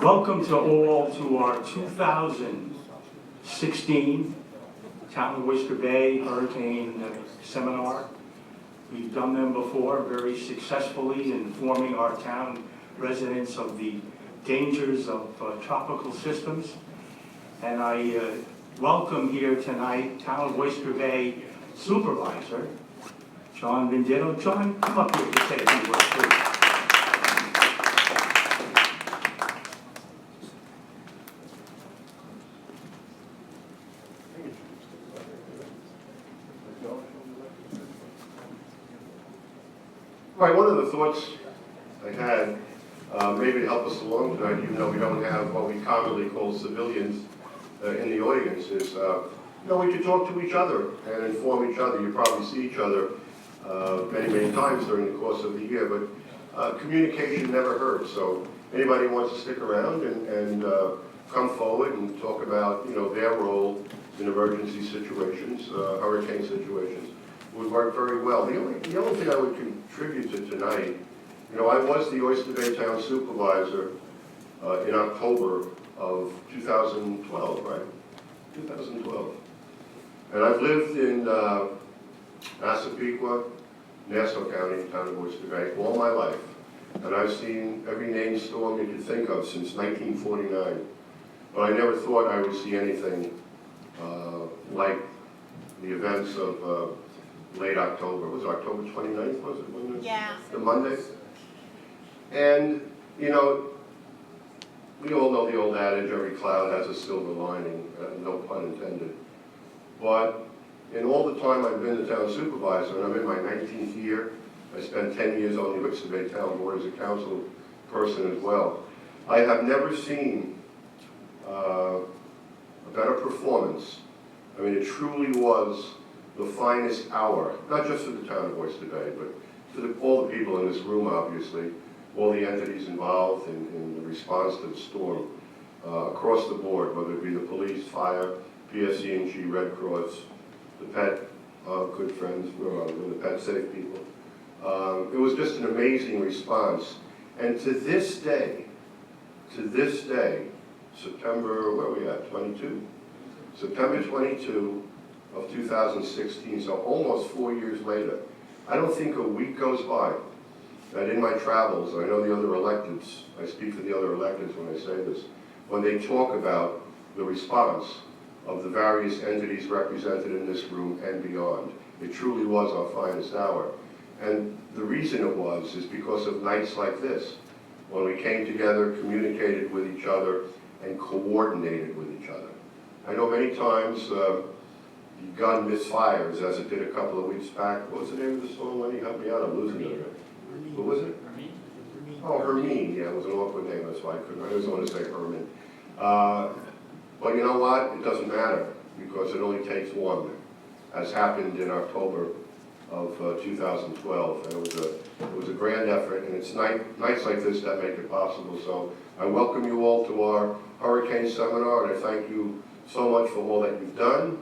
Welcome to all to our 2016 Town of Oyster Bay Hurricane Seminar. We've done them before very successfully, informing our town residents of the dangers of tropical systems. And I welcome here tonight Town of Oyster Bay Supervisor John Venditto. John, come up here to say a few words, please. Right, one of the thoughts I had, maybe to help us along tonight, even though we don't have what we commonly call civilians in the audience, is we could talk to each other and inform each other. You probably see each other many times during the course of the year, but communication never hurts. So anybody who wants to stick around and come forward and talk about their role in emergency situations, hurricane situations, would work very well. The only thing I would contribute to tonight, I was the Oyster Bay Town Supervisor in October of 2012, right? 2012. And I've lived in Massapequa, Nassau County, Town of Oyster Bay, all my life. And I've seen every named storm you could think of since 1949. But I never thought I would see anything like the events of late October. Was it October 29th, was it? Yeah. The Monday? And, we all know the old adage, every cloud has a silver lining, no pun intended. But in all the time I've been the town supervisor, and I'm in my 19th year, I spent 10 years on the Oyster Bay Town Board as a council person as well, I have never seen a better performance. I mean, it truly was the finest hour, not just for the town of Oyster Bay, but for all the people in this room, obviously, all the entities involved in the response to the storm, across the board, whether it be the police, fire, PSC&G, Red Cross, the pet good friends, we're the pet safe people. It was just an amazing response. And to this day, September, where are we at, 22? September 22 of 2016, so almost 4 years later, I don't think a week goes by that in my travels, I know the other electeds, I speak for the other electeds when I say this, when they talk about the response of the various entities represented in this room and beyond. It truly was our finest hour. And the reason it was is because of nights like this, when we came together, communicated with each other, and coordinated with each other. I know many times the gun misfires, as it did a couple of weeks back. What was the name of the song? Lenny, help me out, I'm losing it. What was it? Oh, Hermine, yeah, it was an awkward name, that's why I always want to say Herman. But you know what? It doesn't matter, because it only takes one, as happened in October of 2012. And it was a grand effort, and it's nights like this that make it possible. So I welcome you all to our Hurricane Seminar, and I thank you so much for all that you've done,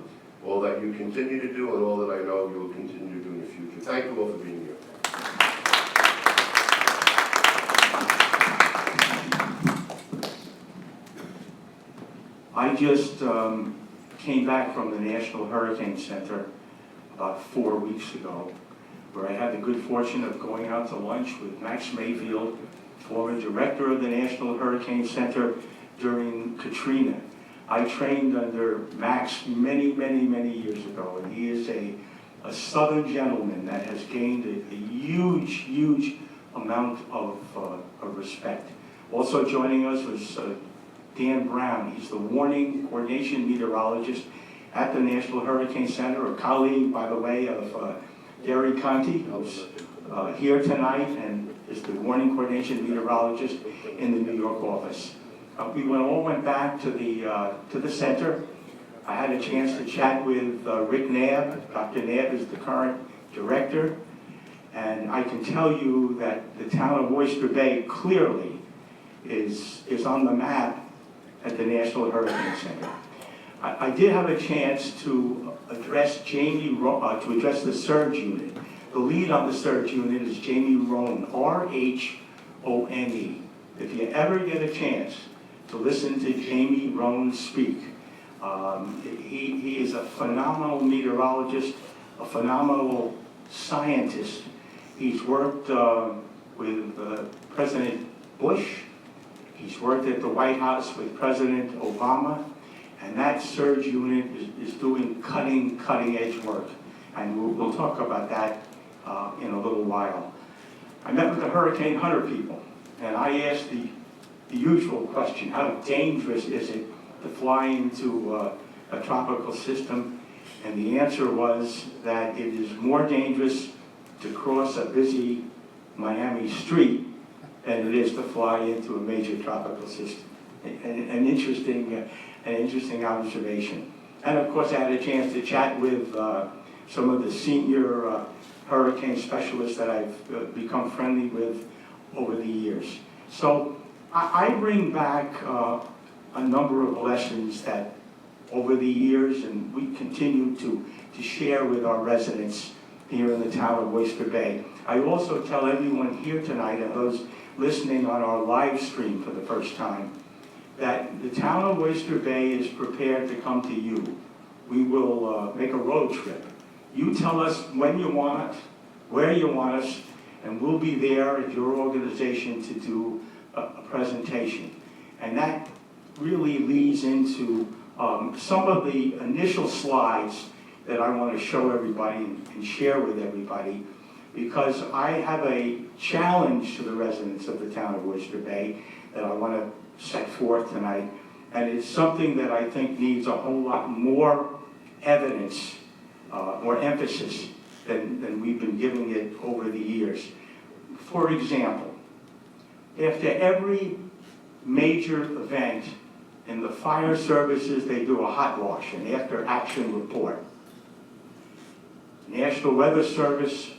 all that you continue to do, and all that I know you will continue to do in the future. Thank you all for being here. I just came back from the National Hurricane Center about 4 weeks ago, where I had the good fortune of going out to lunch with Max Mayfield, former director of the National Hurricane Center during Katrina. I trained under Max many years ago, and he is a Southern gentleman that has gained a huge amount of respect. Also joining us was Dan Brown. He's the warning coordination meteorologist at the National Hurricane Center, a colleague, by the way, of Gary Conti, who's here tonight and is the warning coordination meteorologist in the New York office. We all went back to the center. I had a chance to chat with Rick Nabb. Dr. Nabb is the current director, and I can tell you that the town of Oyster Bay clearly is on the map at the National Hurricane Center. I did have a chance to address the surge unit. The lead on the surge unit is Jamie Rohn, R-H-O-N-E. If you ever get a chance to listen to Jamie Rohn speak, he is a phenomenal meteorologist, a phenomenal scientist. He's worked with President Bush. He's worked at the White House with President Obama. And that surge unit is doing cutting edge work. And we'll talk about that in a little while. I met with the Hurricane Hunter people, and I asked the usual question: how dangerous is it to fly into a tropical system? And the answer was that it is more dangerous to cross a busy Miami street than it is to fly into a major tropical system. An interesting observation. And of course, I had a chance to chat with some of the senior hurricane specialists that I've become friendly with over the years. So I bring back a number of lessons that over the years, and we continue to share with our residents here in the town of Oyster Bay. I also tell everyone here tonight and those listening on our live stream for the first time that the town of Oyster Bay is prepared to come to you. We will make a road trip. You tell us when you want us, where you want us, and we'll be there at your organization to do a presentation. And that really leads into some of the initial slides that I want to show everybody and share with everybody, because I have a challenge to the residents of the town of Oyster Bay that I want to set forth tonight, and it's something that I think needs a whole lot more evidence or emphasis than we've been giving it over the years. For example, after every major event in the fire services, they do a hot wash, an after-action report. National Weather Service,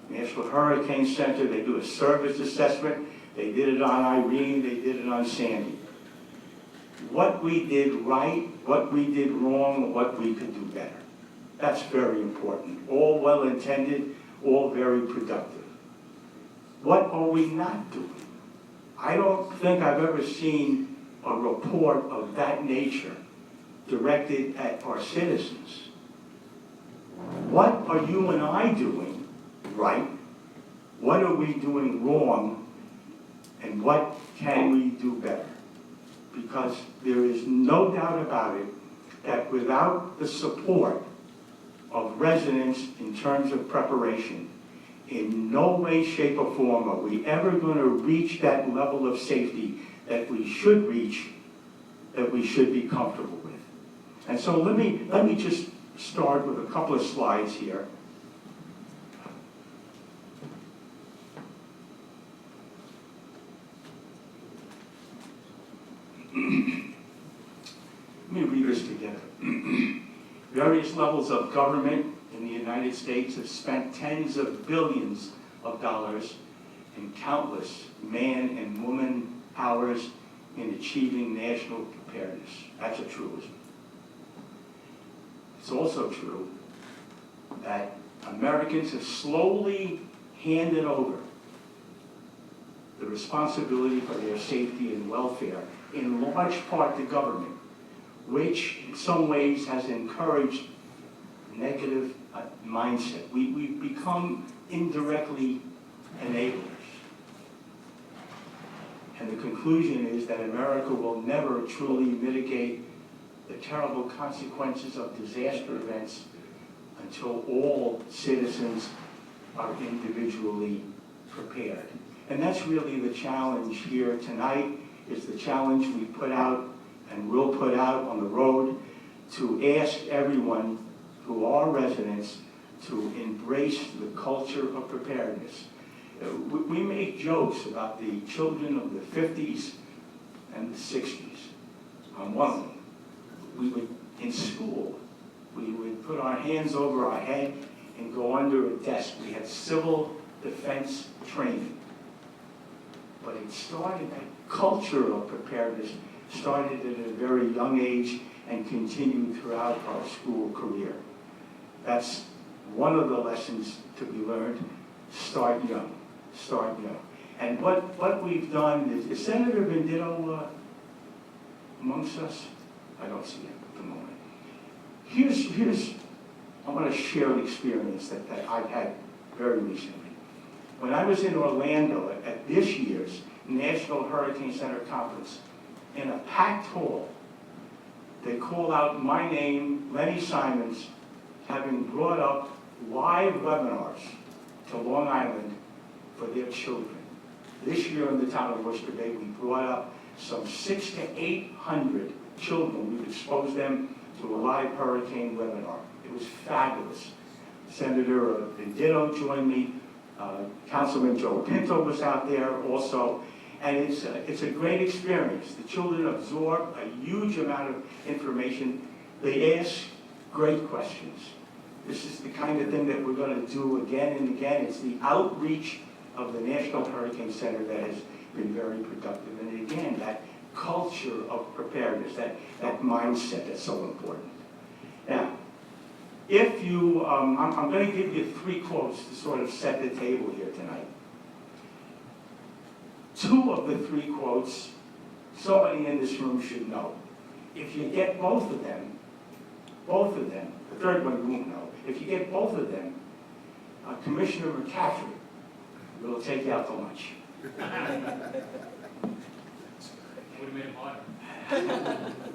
National Hurricane Center, they do a service assessment. They did it on Irene, they did it on Sandy. What we did right, what we did wrong, what we could do better. That's very important. All well-intended, all very productive. What are we not doing? I don't think I've ever seen a report of that nature directed at our citizens. What are you and I doing right? What are we doing wrong? And what can we do better? Because there is no doubt about it that without the support of residents in terms of preparation, in no way, shape, or form are we ever going to reach that level of safety that we should reach, that we should be comfortable with. And so let me just start with a couple of slides here. Let me read this together. Various levels of government in the United States have spent tens of billions of dollars and countless man and woman hours in achieving national preparedness. That's a truism. It's also true that Americans have slowly handed over the responsibility for their safety and welfare, in large part to government, which in some ways has encouraged negative mindset. We've become indirectly enablers. And the conclusion is that America will never truly mitigate the terrible consequences of disaster events until all citizens are individually prepared. And that's really the challenge here tonight, is the challenge we put out and will put out on the road to ask everyone who are residents to embrace the culture of preparedness. We make jokes about the children of the 50s and the 60s. I'm one of them. We would, in school, we would put our hands over our head and go under a desk. We had civil defense training. But it started, that culture of preparedness started at a very young age and continued throughout our school career. That's one of the lessons to be learned, start young, start young. And what we've done is Senator Venditto amongst us? I don't see him at the moment. Here's I want to share an experience that I've had very recently. When I was in Orlando at this year's National Hurricane Center Conference, in a packed hall, they call out my name, Lenny Simons, having brought up live webinars to Long Island for their children. This year in the town of Oyster Bay, we brought up some 600 to 800 children. We've exposed them to a live hurricane webinar. It was fabulous. Senator Venditto joined me. Councilman Joe Pinto was out there also. And it's a great experience. The children absorb a huge amount of information. They ask great questions. This is the kind of thing that we're going to do again and again. It's the outreach of the National Hurricane Center that has been very productive. And again, that culture of preparedness, that mindset that's so important. Now, if you, I'm going to give you 3 quotes to sort of set the table here tonight. 2 of the 3 quotes, somebody in this room should know. If you get both of them, the third one you won't know. If you get both of them, Commissioner McCaffrey will take you out to lunch. Would have made it harder.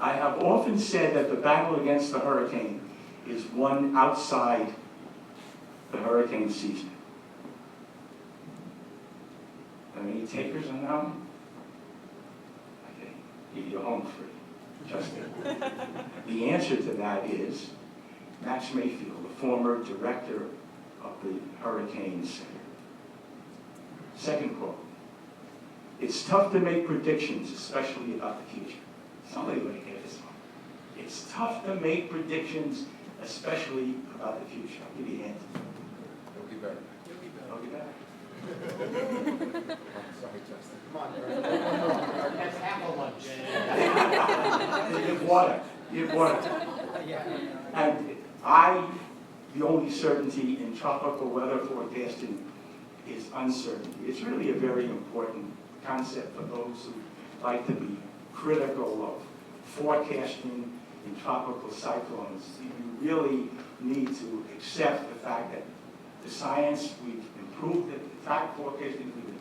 I have often said that the battle against the hurricane is won outside the hurricane season. Any takers on that one? Okay, you're home free. Justin. The answer to that is Max Mayfield, the former director of the Hurricane Center. Second quote, it's tough to make predictions, especially about the future. Somebody would get this one. It's tough to make predictions, especially about the future. I'll give you a hint. It'll be better. I'll be back. Sorry, Justin. Come on, Brad. That's half a lunch. You have water. And the only certainty in tropical weather forecasting is uncertainty. It's really a very important concept for those who like to be critical of forecasting in tropical cyclones. You really need to accept the fact that the science, we've improved it, the fact forecasting, we've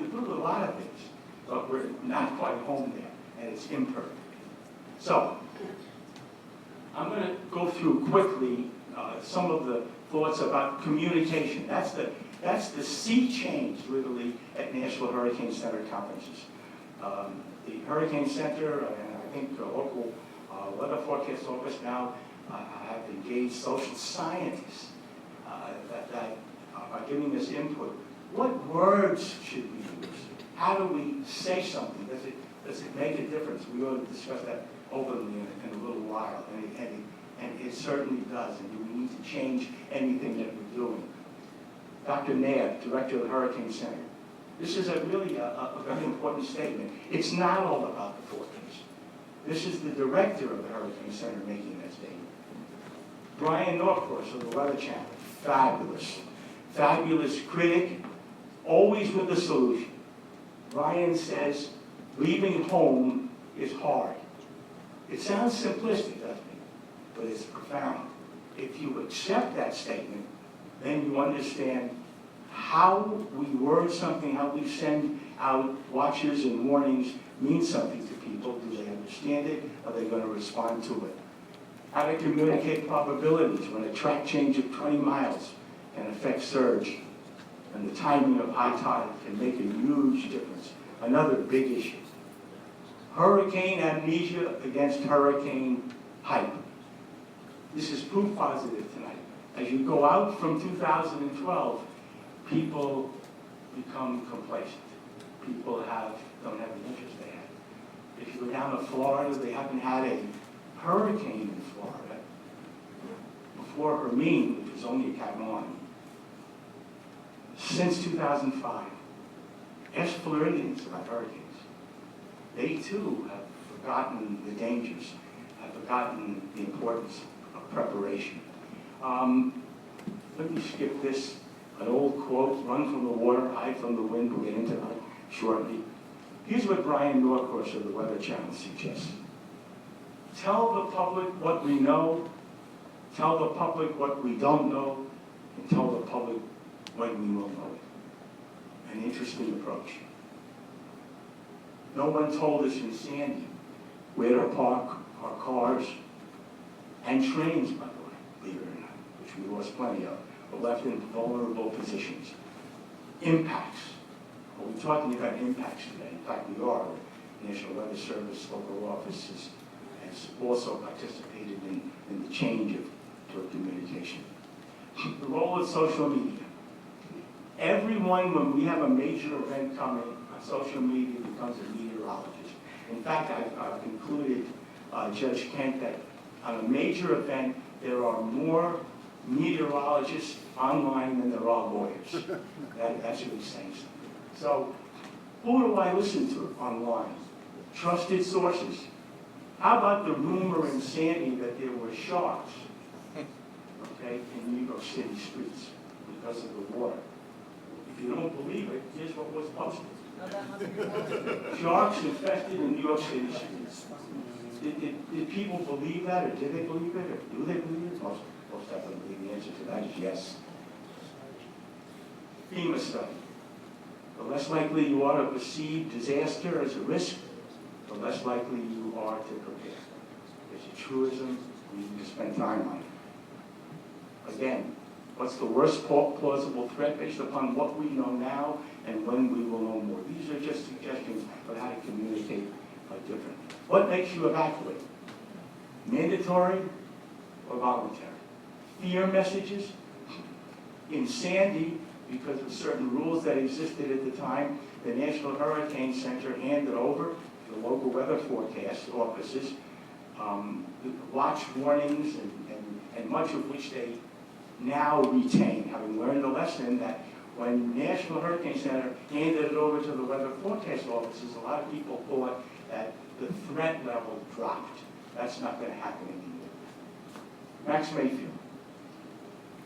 improved a lot of things, but we're not quite home there, and it's imperfect. So, I'm going to go through quickly some of the thoughts about communication. That's the sea change, literally, at National Hurricane Center conferences. The Hurricane Center, and I think the local weather forecast office now have engaged social scientists that are giving us input. What words should we use? How do we say something? Does it make a difference? We ought to discuss that openly in a little while, and it certainly does. And do we need to change anything that we're doing? Dr. Nabb, director of the Hurricane Center. This is really a very important statement. It's not all about the forecast. This is the director of the Hurricane Center making that statement. Brian Norcross of the Weather Channel, fabulous. Fabulous critic, always with a solution. Brian says, leaving home is hard. It sounds simplistic, doesn't it? But it's profound. If you accept that statement, then you understand how we word something, how we send out watches and warnings means something to people. Do they understand it? Are they going to respond to it? How to communicate probabilities when a track change of 20 miles can affect surge, and the timing of high tide can make a huge difference. Another big issue. Hurricane amnesia against hurricane hype. This is proof positive tonight. As you go out from 2012, people become complacent. People don't have the interest they had. If you go down to Florida, they haven't had a hurricane in Florida before Hermine, which was only a Cat 1, since 2005. Ask Floridians about hurricanes. They too have forgotten the dangers, have forgotten the importance of preparation. Let me skip this, an old quote, run from the water, hide from the wind, we'll get into that shortly. Here's what Brian Norcross of the Weather Channel suggests. Tell the public what we know, tell the public what we don't know, and tell the public when we will know it. An interesting approach. No one told us in Sandy where to park our cars and trains, by the way, believe it or not, which we lost plenty of, but left in vulnerable positions. Impacts. Well, we're talking about impacts today. In fact, we are. The National Weather Service local offices has also participated in the change of communication. The role of social media. Everyone, when we have a major event coming, on social media becomes a meteorologist. In fact, I've concluded, Judge Kent, that on a major event, there are more meteorologists online than there are lawyers. That's what he's saying. So, who do I listen to online? Trusted sources. How about the rumor in Sandy that there were sharks, okay, in New York City streets because of the water? If you don't believe it, here's what was posted. Sharks infested in New York City streets. Did people believe that, or did they believe it, or do they believe it? Most definitely believe the answer to that is yes. FEMA study. The less likely you are to perceive disaster as a risk, the less likely you are to prepare. It's a truism, we need to spend time on it. Again, what's the worst plausible threat based upon what we know now and when we will know more? These are just suggestions of how to communicate differently. What makes you evacuate? Mandatory or voluntary? Fear messages? In Sandy, because of certain rules that existed at the time, the National Hurricane Center handed over to the local weather forecast offices watch warnings and much of which they now retain, having learned the lesson that when National Hurricane Center handed it over to the weather forecast offices, a lot of people thought that the threat level dropped. That's not going to happen anymore. Max Mayfield.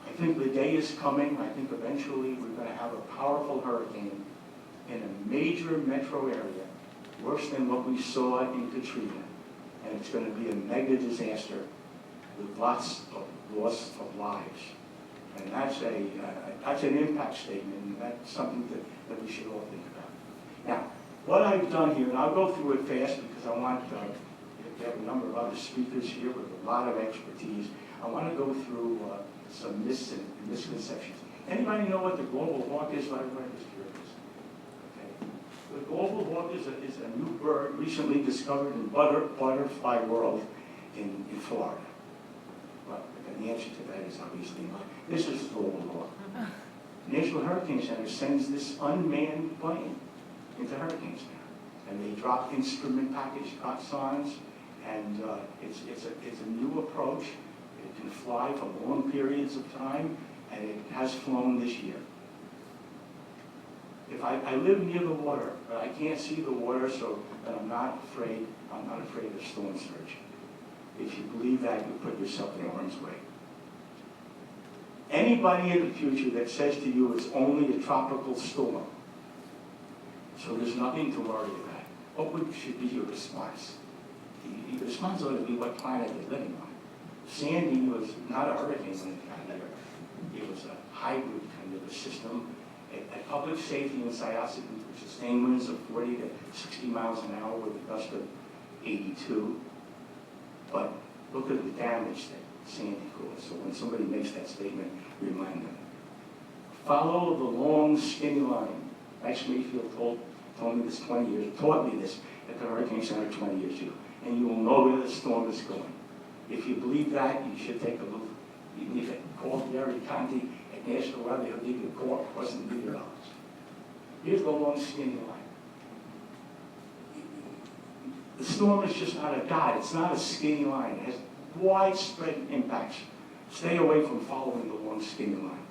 I think the day is coming. I think eventually we're going to have a powerful hurricane in a major metro area, worse than what we saw in Katrina. And it's going to be a mega disaster with lots of loss of lives. And that's an impact statement, and that's something that we should all think about. Now, what I've done here, and I'll go through it fast because I want to have a number of other speakers here with a lot of expertise. I want to go through some myths and misconceptions. Anybody know what the global hawk is? I'm just curious. Okay. The global hawk is a new bird recently discovered in Butterfly World in Florida. Well, the answer to that is obviously not. This is the global hawk. National Hurricane Center sends this unmanned plane into Hurricane Center, and they drop instrument package signs, and it's a new approach. It can fly for long periods of time, and it has flown this year. If I live near the water, but I can't see the water, so that I'm not afraid of storm surge. If you believe that, you put yourself in harm's way. Anybody in the future that says to you it's only a tropical storm, so there's nothing to worry about, what should be your response? Your response ought to be what planet you're living on. Sandy was not a hurricane when it got here. It was a hybrid kind of a system. At public safety in Syosset, with sustained winds of 40 to 60 miles an hour with a gust of 82. But look at the damage that Sandy caused. So when somebody makes that statement, remind them. Follow the long, skinny line. Max Mayfield told me this 20 years, taught me this at the Hurricane Center 20 years ago. And you will know where the storm is going. If you believe that, you should take a look. You need to call Gary Conti at National Weather. He'll give you a call. It wasn't $1 Here's the long, skinny line. The storm is just not a dot. It's not a skinny line. It has widespread impacts. Stay away from following the long, skinny line.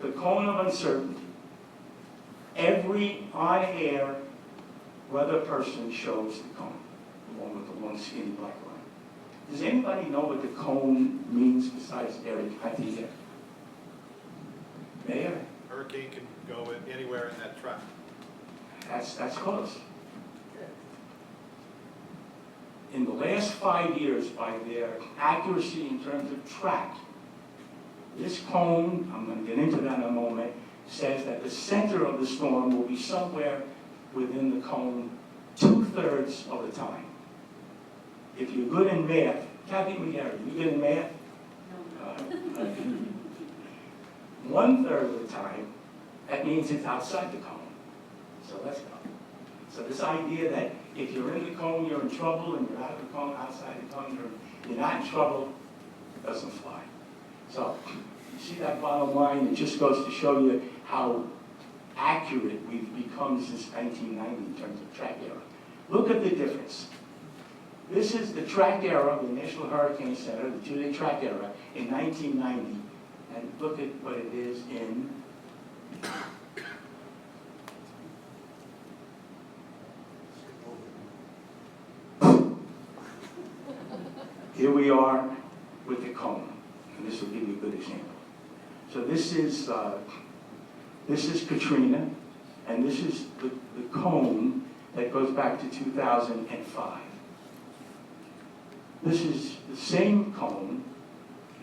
The cone of uncertainty. Every on-air weather person shows the cone, along with the long, skinny black line. Does anybody know what the cone means besides Eric Conti here? hurricane can go anywhere in that track. That's close. In the last 5 years, by their accuracy in terms of track, this cone, I'm going to get into that in a moment, says that the center of the storm will be somewhere within the cone 2/3 of the time. If you're good in math, Kathy McGarry, you good in math? No. 1/3 of the time, that means it's outside the cone. So let's go. So this idea that if you're in the cone, you're in trouble, and you're out of the cone, outside the cone, you're not in trouble, doesn't fly. So you see that bottom line? It just goes to show you how accurate we've become since 1990 in terms of track error. Look at the difference. This is the track error of the National Hurricane Center, the 2-day track error in 1990, and look at what it is in here we are with the cone, and this will give you a good example. So this is Katrina, and this is the cone that goes back to 2005. This is the same cone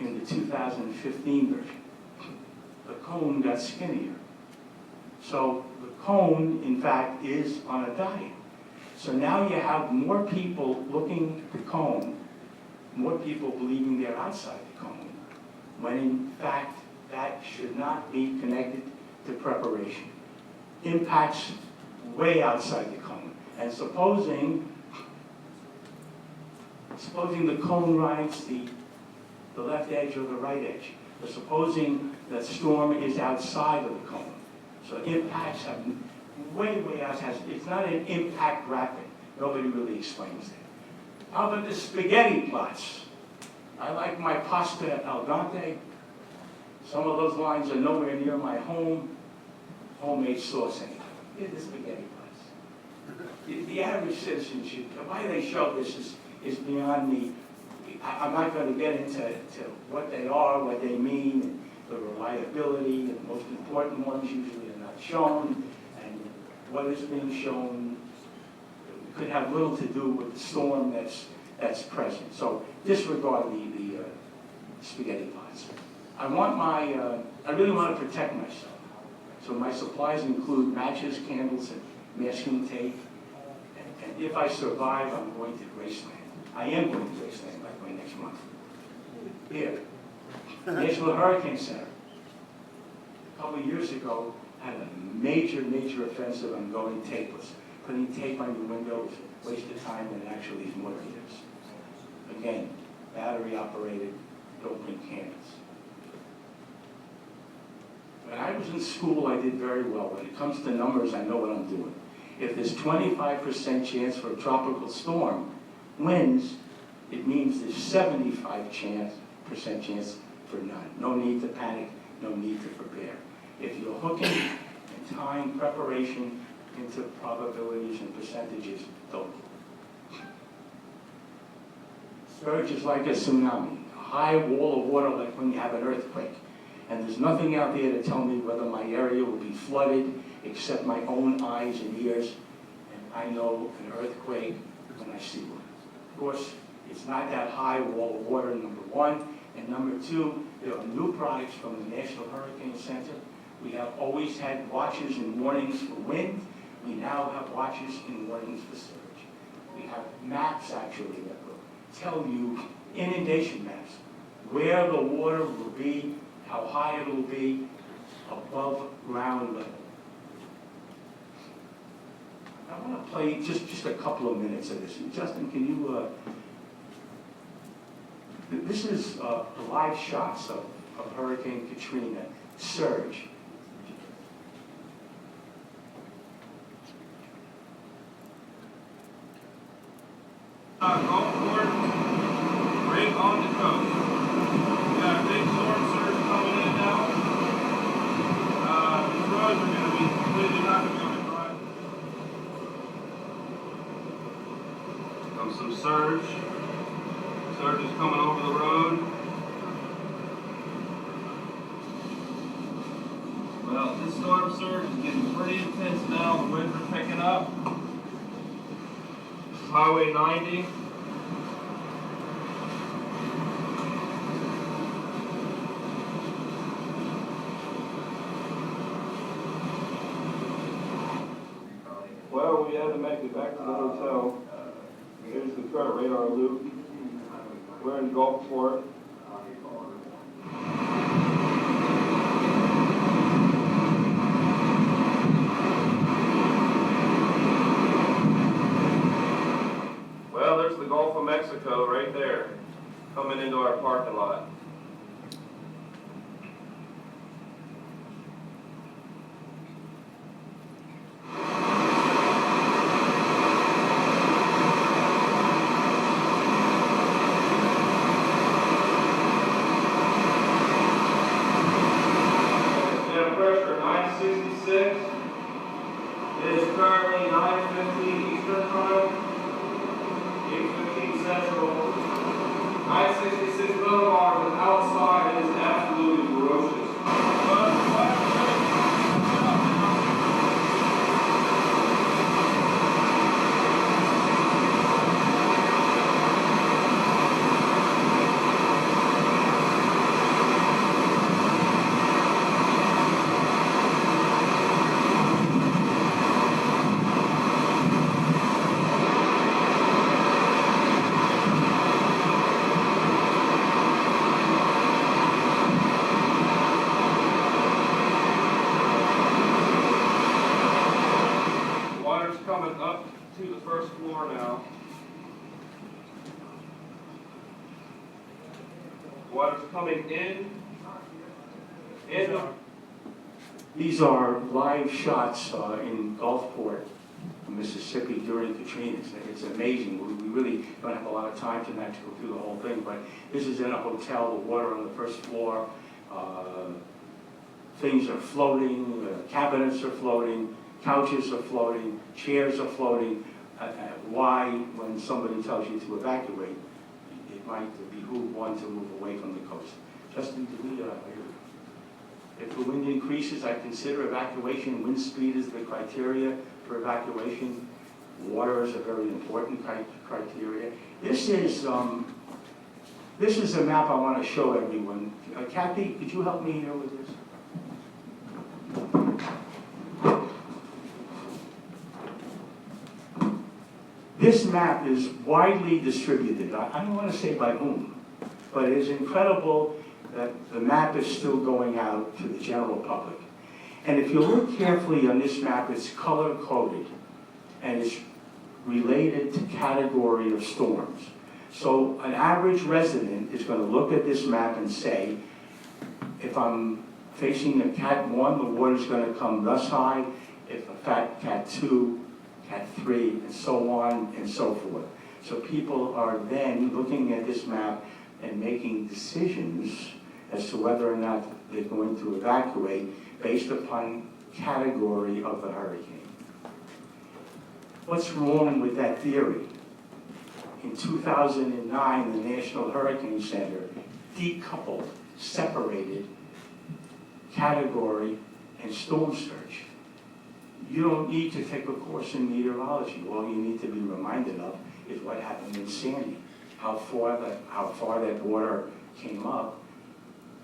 in the 2015 version. The cone got skinnier. So the cone, in fact, is on a diet. So now you have more people looking at the cone, more people believing they're outside the cone, when in fact that should not be connected to preparation. Impacts way outside the cone. And supposing the cone rides the left edge or the right edge, but supposing that storm is outside of the cone. So impacts have way outside. It's not an impact rapid. Nobody really explains that. How about the spaghetti plots? I like my pasta al dente. Some of those lines are nowhere near my homemade sauce anyway. Here's the spaghetti plots. The average citizen should, why they show this is beyond me. I'm not going to get into what they are, what they mean, and the reliability, and the most important ones usually are not shown, and what is being shown could have little to do with the storm that's present. So disregard the spaghetti pots. I really want to protect myself. So my supplies include matches, candles, and masking tape. And if I survive, I'm going to Graceland. I am going to Graceland, by the way, next month. Here, National Hurricane Center. A couple of years ago, had a major offensive on going tapeless. Putting tape on your windows, waste of time, and actually leaves more readers. Again, battery operated, don't bring candles. When I was in school, I did very well. When it comes to numbers, I know what I'm doing. If there's 25% chance for a tropical storm, winds, it means there's 75% chance for none. No need to panic, no need to prepare. If you're hooking and tying preparation into probabilities and percentages, don't. Surge is like a tsunami, a high wall of water like when you have an earthquake. And there's nothing out there to tell me whether my area will be flooded except my own eyes and ears. And I know an earthquake when I see one. Of course, it's not that high wall of water, number one. And number two, there are new products from the National Hurricane Center. We have always had watches and warnings for wind. We now have watches and warnings for surge. We have maps, actually, that will tell you, inundation maps, where the water will be, how high it will be above ground level. I want to play just a couple of minutes of this. Justin, can you, this is live shots of Hurricane Katrina surge. Gulfport, right on the coast. We got a big storm surge coming in now. These roads are going to be completely not going to be able to drive. Comes some surge. Surge is coming over the road. Well, this storm surge is getting pretty intense now. The winds are picking up. This is Highway 90. Well, we had to make it back to the hotel. Here's the current radar loop. We're in Gulfport. Well, there's the Gulf of Mexico right there, coming into our parking lot. Dam pressure 966. It is currently 9:15 Eastern Time. 8:15 Central. 966 Boulevard and outside is absolutely ferocious. Water's coming up to the first floor now. Water's coming in. These are live shots in Gulfport, Mississippi during Katrina. It's amazing. We really don't have a lot of time tonight to go through the whole thing, but this is in a hotel, the water on the first floor. Things are floating, cabinets are floating, couches are floating, chairs are floating. Why, when somebody tells you to evacuate, it might behoove one to move away from the coast. Justin, if the wind increases, I consider evacuation. Wind speed is the criteria for evacuation. Water is a very important criteria. This is a map I want to show everyone. Kathy, could you help me here with this? This map is widely distributed. I don't want to say by whom, but it is incredible that the map is still going out to the general public. And if you look carefully on this map, it's color-coded, and it's related to category of storms. So an average resident is going to look at this map and say, if I'm facing a Cat 1, the water's going to come thus high. If a Cat 2, Cat 3, and so on and so forth. So people are then looking at this map and making decisions as to whether or not they're going to evacuate based upon category of the hurricane. What's wrong with that theory? In 2009, the National Hurricane Center decoupled, separated category and storm surge. You don't need to take a course in meteorology. All you need to be reminded of is what happened in Sandy, how far that water came up,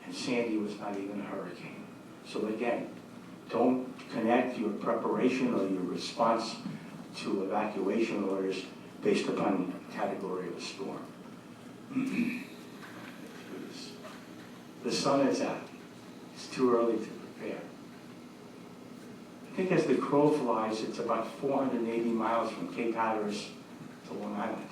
and Sandy was not even a hurricane. So again, don't connect your preparation or your response to evacuation orders based upon category of the storm. The sun is out. It's too early to prepare. I think as the crow flies, it's about 480 miles from Cape Hatteras to Long Island.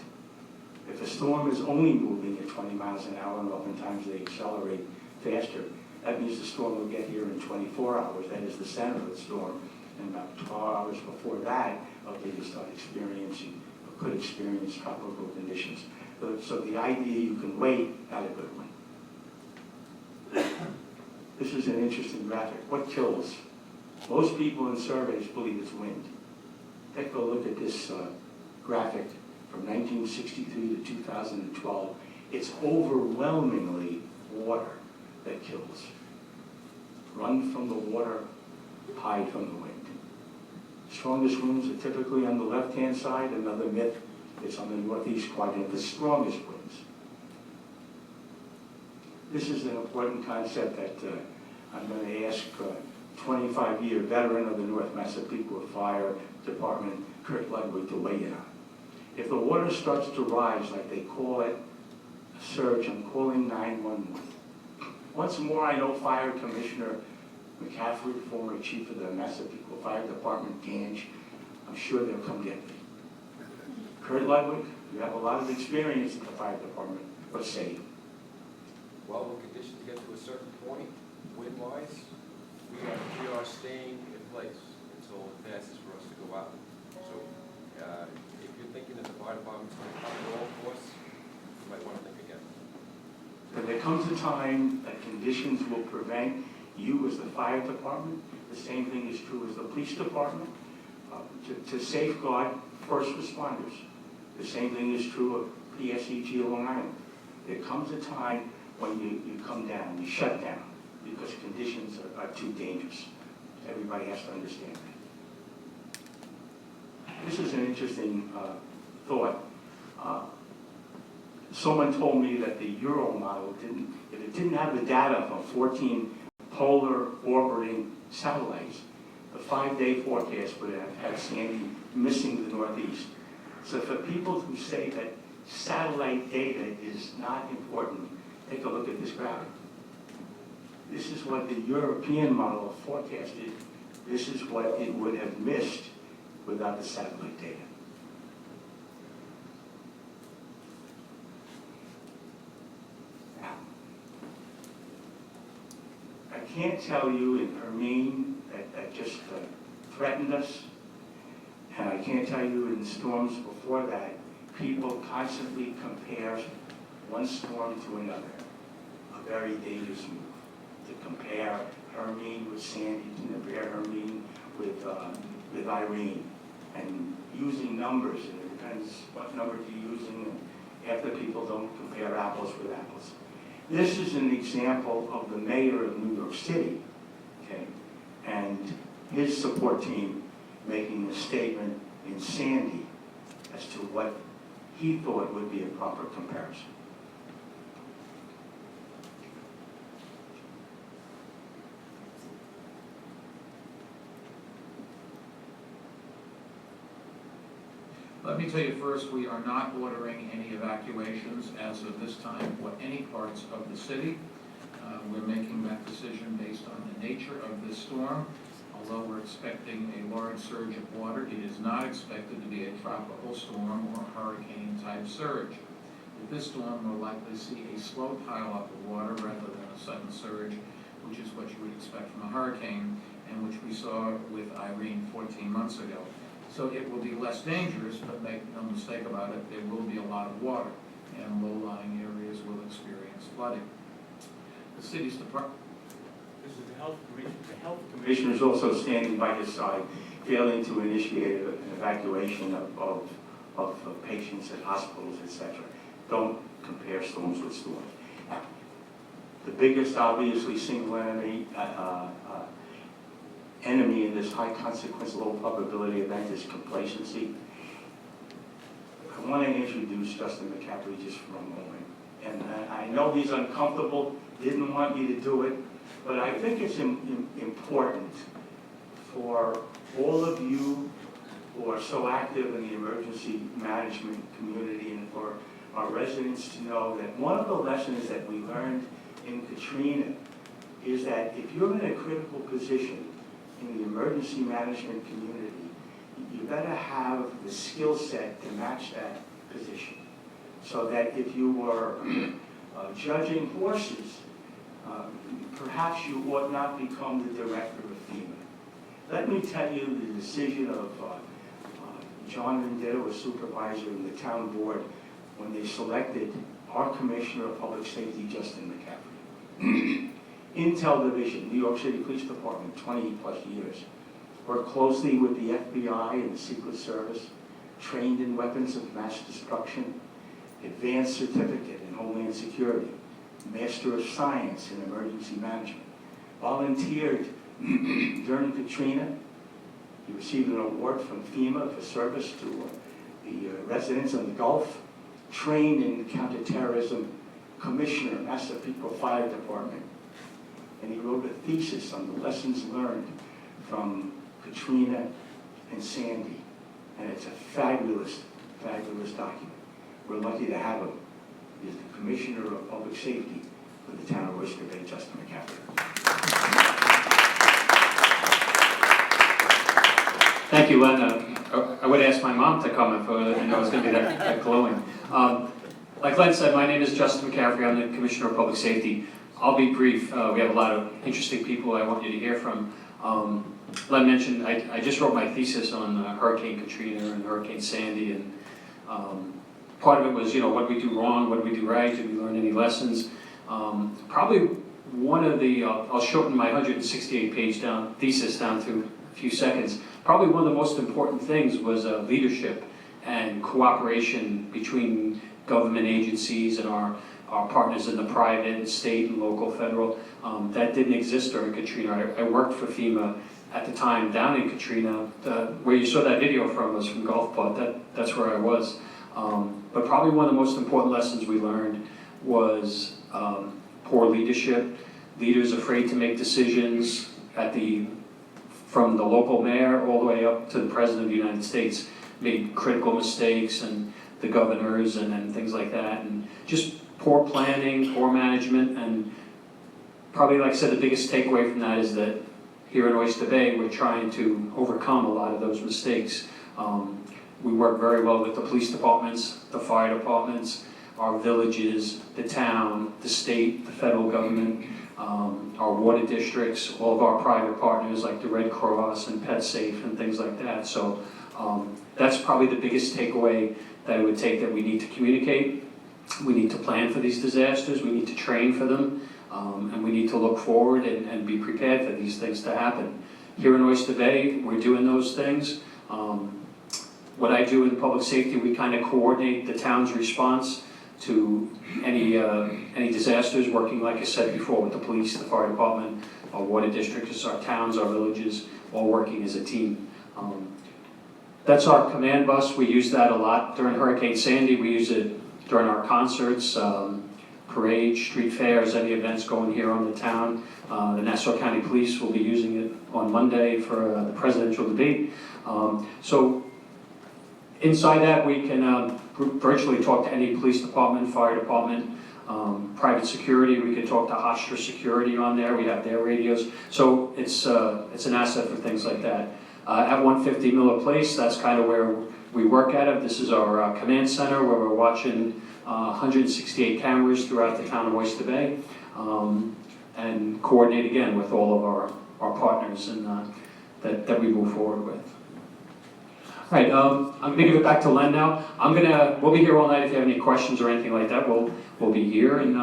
If a storm is only moving at 20 miles an hour, and oftentimes they accelerate faster, that means the storm will get here in 24 hours. That is the center of the storm. And about 12 hours before that, okay, you start experiencing, or could experience tropical conditions. So the idea you can wait, not a good one. This is an interesting graphic. What kills? Most people in surveys believe it's wind. Take a look at this graphic from 1963 to 2012. It's overwhelmingly water that kills. Run from the water hide from the wind. Strongest winds are typically on the left-hand side. Another myth is on the northeast quadrant, the strongest winds. This is an important concept that I'm going to ask 25-year veteran of the North Massapequa Fire Department, Kurt Ludwig, to weigh in on. If the water starts to rise, like they call it, a surge, I'm calling 911. Once more, I know Fire Commissioner McCaffrey, former chief of the Massapequa Fire Department, Gange, I'm sure they'll come get me. Kurt Ludwig, you have a lot of experience in the fire department. What say you? Well, when conditions get to a certain point, wind-wise, we are staying in place until it passes for us to go out. So if you're thinking that the fire department's going to cover all costs, you might want to think again. But there comes a time that conditions will prevent you as the fire department. The same thing is true as the police department, to safeguard first responders. The same thing is true of PSEG Long Island. There comes a time when you come down, you shut down, because conditions are too dangerous. Everybody has to understand that. This is an interesting thought. Someone told me that the Euro model if it didn't have the data from 14 polar orbiting satellites, the 5-day forecast would have had Sandy missing the Northeast. So for people who say that satellite data is not important, take a look at this graphic. This is what the European model forecasted. This is what it would have missed without the satellite data. Now, I can't tell you in Hermine that just threatened us, and I can't tell you in storms before that, people constantly compare one storm to another. A very dangerous move to compare Hermine with Sandy, to compare Hermine with Irene, and using numbers, and it depends what numbers you're using, and half the people don't compare apples with apples. This is an example of the mayor of New York City, okay, and his support team making a statement in Sandy as to what he thought would be a proper comparison. Let me tell you first, we are not ordering any evacuations as of this time for any parts of the city. We're making that decision based on the nature of this storm. Although we're expecting a large surge of water, it is not expected to be a tropical storm or hurricane-type surge. With this storm, we'll likely see a slow pile-up of water rather than a sudden surge, which is what you would expect from a hurricane, and which we saw with Irene 14 months ago. So it will be less dangerous, but make no mistake about it, there will be a lot of water, and low-lying areas will experience flooding. The city's department. This is the health commission. The health Commissioner is also standing by his side, failing to initiate an evacuation of patients at hospitals, etc. Don't compare storms with storms. Now, the biggest, obviously, single enemy in this high consequence, low probability event is complacency. I want to introduce Justin McCaffrey just for a moment. And I know he's uncomfortable, didn't want me to do it, but I think it's important for all of you who are so active in the emergency management community and for our residents to know that one of the lessons that we learned in Katrina is that if you're in a critical position in the emergency management community, you better have the skill set to match that position. So that if you were judging horses, perhaps you ought not become the director of FEMA. Let me tell you the decision of John Vendetta, a supervisor in the town board, when they selected our Commissioner of Public Safety, Justin McCaffrey. Intel Division, New York City Police Department, 20 plus years. Worked closely with the FBI and the Secret Service, trained in weapons of mass destruction, advanced certificate in Homeland Security, Master of Science in Emergency Management, volunteered During Katrina, he received an award from FEMA for service to the residents of the Gulf, trained in counterterrorism, commissioner, Massapequa Fire Department. And he wrote a thesis on the lessons learned from Katrina and Sandy. And it's a fabulous, fabulous document. We're lucky to have him. He's the Commissioner of Public Safety for the town of Oyster Bay, Justin McCaffrey. Thank you, Len. I would ask my mom to come if I know it's going to be that glowing. Like Len said, my name is Justin McCaffrey. I'm the Commissioner of Public Safety. I'll be brief. We have a lot of interesting people I want you to hear from. Len mentioned I just wrote my thesis on Hurricane Katrina and Hurricane Sandy, and part of it was, what did we do wrong, what did we do right, did we learn any lessons? Probably one of the, I'll shorten my 168-page thesis down to a few seconds. Probably one of the most important things was leadership and cooperation between government agencies and our partners in the private and state and local, federal. That didn't exist during Katrina. I worked for FEMA at the time down in Katrina. Where you saw that video from was from Gulfport. That's where I was. But probably one of the most important lessons we learned was poor leadership, leaders afraid to make decisions from the local mayor all the way up to the President of the United States, made critical mistakes, and the governors and things like that, and just poor planning, poor management. And probably, like I said, the biggest takeaway from that is that here in Oyster Bay, we're trying to overcome a lot of those mistakes. We work very well with the police departments, the fire departments, our villages, the town, the state, the federal government, our water districts, all of our private partners like the Red Cross and PetSafe and things like that. So that's probably the biggest takeaway that I would take, that we need to communicate. We need to plan for these disasters. We need to train for them. And we need to look forward and be prepared for these things to happen. Here in Oyster Bay, we're doing those things. What I do in public safety, we kind of coordinate the town's response to any disasters, working, like I said before, with the police, the fire department, our water districts, our towns, our villages, all working as a team. That's our command bus. We use that a lot during Hurricane Sandy. We use it during our concerts, parades, street fairs, any events going here on the town. The Nassau County Police will be using it on Monday for the presidential debate. So inside that, we can virtually talk to any police department, fire department, private security. We can talk to Hofstra Security on there. We have their radios. So it's an asset for things like that. At 150 Miller Place, that's kind of where we work at it. This is our command center where we're watching 168 cameras throughout the town of Oyster Bay, and coordinate again with all of our partners and that we move forward with. All right, I'm going to give it back to Len now. We'll be here all night if you have any questions or anything like that. We'll be here. And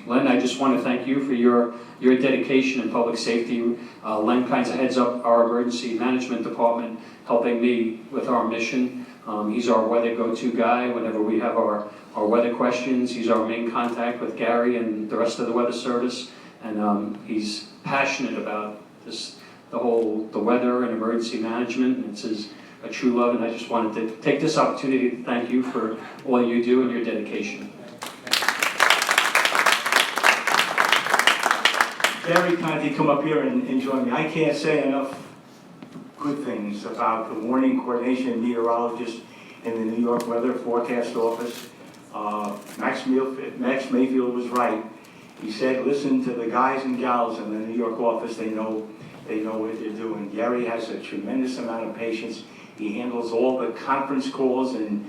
Len, I just want to thank you for your dedication in public safety. Len kind of heads up our emergency management department, helping me with our mission. He's our weather go-to guy whenever we have our weather questions. He's our main contact with Gary and the rest of the weather service. And he's passionate about the weather and emergency management. It's a true love, and I just wanted to take this opportunity to thank you for all you do and your dedication. Very kind to come up here and join me. I can't say enough good things about the warning coordination meteorologist in the New York Weather Forecast Office. Max Mayfield was right. He said, listen to the guys and gals in the New York office. They know what they're doing. Gary has a tremendous amount of patience. He handles all the conference calls in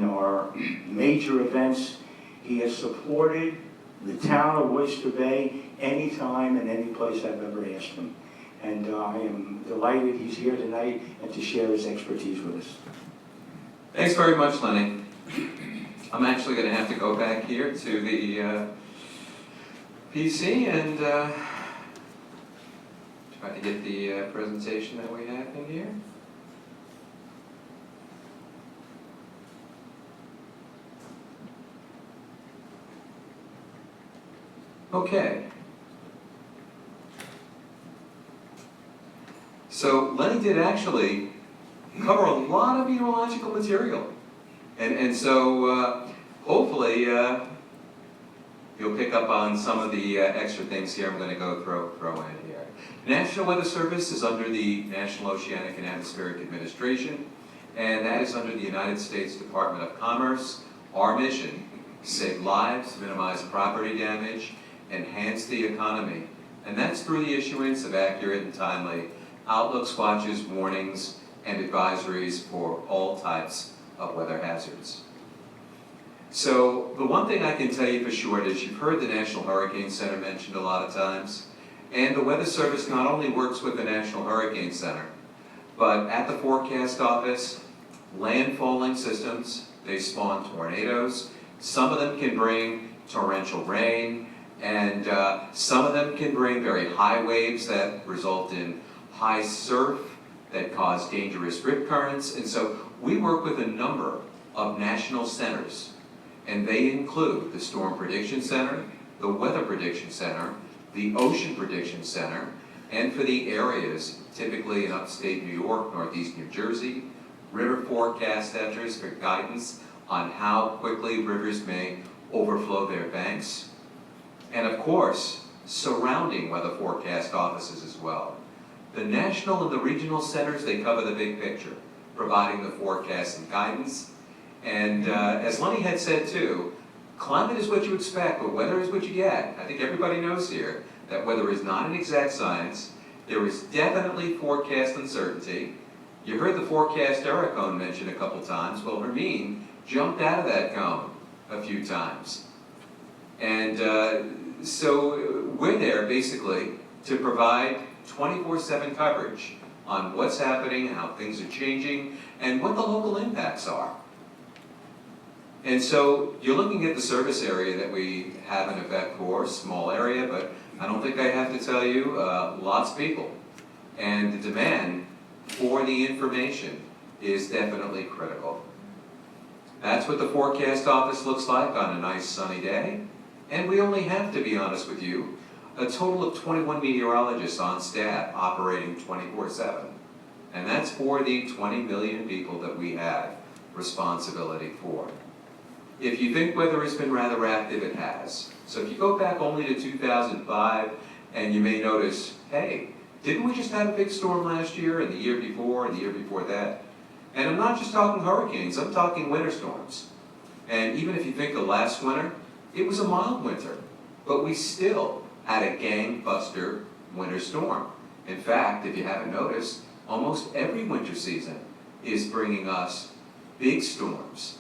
our major events. He has supported the town of Oyster Bay anytime and any place I've ever asked him. And I am delighted he's here tonight and to share his expertise with us. Thanks very much, Lenny. I'm actually going to have to go back here to the PC and try to get the presentation that we have in here. Okay. So Lenny did actually cover a lot of meteorological material. And so hopefully you'll pick up on some of the extra things here I'm going to go throw in here. National Weather Service is under the National Oceanic and Atmospheric Administration, and that is under the United States Department of Commerce. Our mission: save lives, minimize property damage, enhance the economy. And that's through the issuance of accurate and timely outlooks, watches, warnings, and advisories for all types of weather hazards. So the one thing I can tell you for sure is you've heard the National Hurricane Center mentioned a lot of times, and the Weather Service not only works with the National Hurricane Center, but at the forecast office, landfalling systems, they spawn tornadoes. Some of them can bring torrential rain, and some of them can bring very high waves that result in high surf that cause dangerous rip currents. And so we work with a number of national centers, and they include the Storm Prediction Center, the Weather Prediction Center, the Ocean Prediction Center, and for the areas, typically in upstate New York, northeast New Jersey, river forecast centers for guidance on how quickly rivers may overflow their banks, and of course, surrounding weather forecast offices as well. The national and the regional centers, they cover the big picture, providing the forecast and guidance. And as Lenny had said too, climate is what you expect, but weather is what you get. I think everybody knows here that weather is not an exact science. There is definitely forecast uncertainty. You heard the forecast error cone mentioned a couple times. Well, Hermine jumped out of that cone a few times. And so we're there basically to provide 24/7 coverage on what's happening, how things are changing, and what the local impacts are. And so you're looking at the service area that we have in effect for, small area, but I don't think I have to tell you, lots of people. And the demand for the information is definitely critical. That's what the forecast office looks like on a nice sunny day. And we only have, to be honest with you, a total of 21 meteorologists on staff operating 24/7. And that's for the 20 million people that we have responsibility for. If you think weather has been rather active, it has. So if you go back only to 2005, and you may notice, hey, didn't we just have a big storm last year, and the year before, and the year before that? And I'm not just talking hurricanes, I'm talking winter storms. And even if you think of last winter, it was a mild winter, but we still had a gangbuster winter storm. In fact, if you haven't noticed, almost every winter season is bringing us big storms.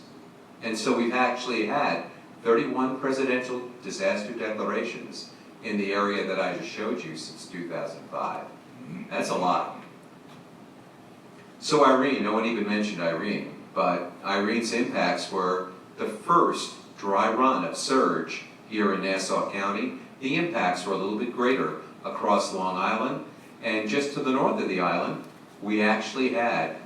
And so we've actually had 31 presidential disaster declarations in the area that I just showed you since 2005. That's a lot. So Irene, no one even mentioned Irene, but Irene's impacts were the first dry run of surge here in Nassau County. The impacts were a little bit greater across Long Island, and just to the north of the island, we actually had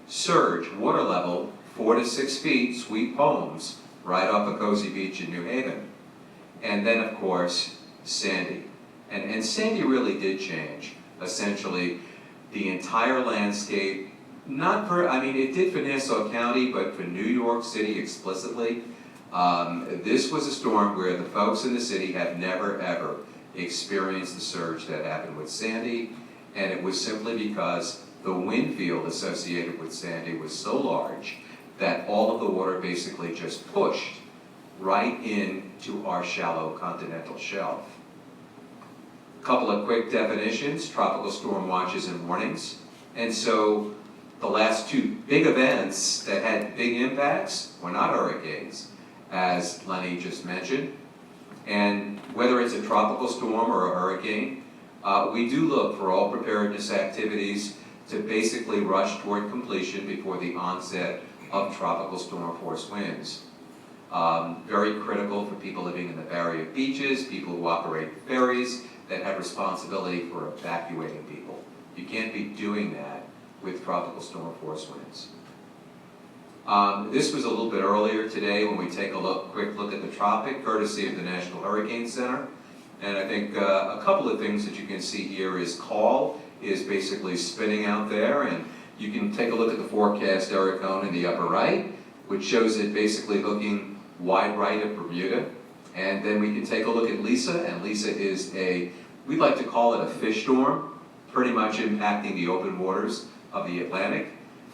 surge water level 4 to 6 feet, sweep homes, right off of Cozy Beach in New Haven. And then, of course, Sandy. And Sandy really did change, essentially, the entire landscape. Not for, I mean, it did for Nassau County, but for New York City explicitly. This was a storm where the folks in the city have never, ever experienced the surge that happened with Sandy. And it was simply because the wind field associated with Sandy was so large that all of the water basically just pushed right into our shallow continental shelf. A couple of quick definitions: tropical storm watches and warnings. And so the last two big events that had big impacts were not hurricanes, as Lenny just mentioned. And whether it's a tropical storm or a hurricane, we do look for all preparedness activities to basically rush toward completion before the onset of tropical storm force winds. Very critical for people living in the barrier beaches, people who operate ferries that have responsibility for evacuating people. You can't be doing that with tropical storm force winds. This was a little bit earlier today when we take a quick look at the tropic, courtesy of the National Hurricane Center. And I think a couple of things that you can see here is call is basically spinning out there, and you can take a look at the forecast error cone in the upper right, which shows it basically looking wide right of Bermuda. And then we can take a look at Lisa, and Lisa is we'd like to call it a fish storm, pretty much impacting the open waters of the Atlantic.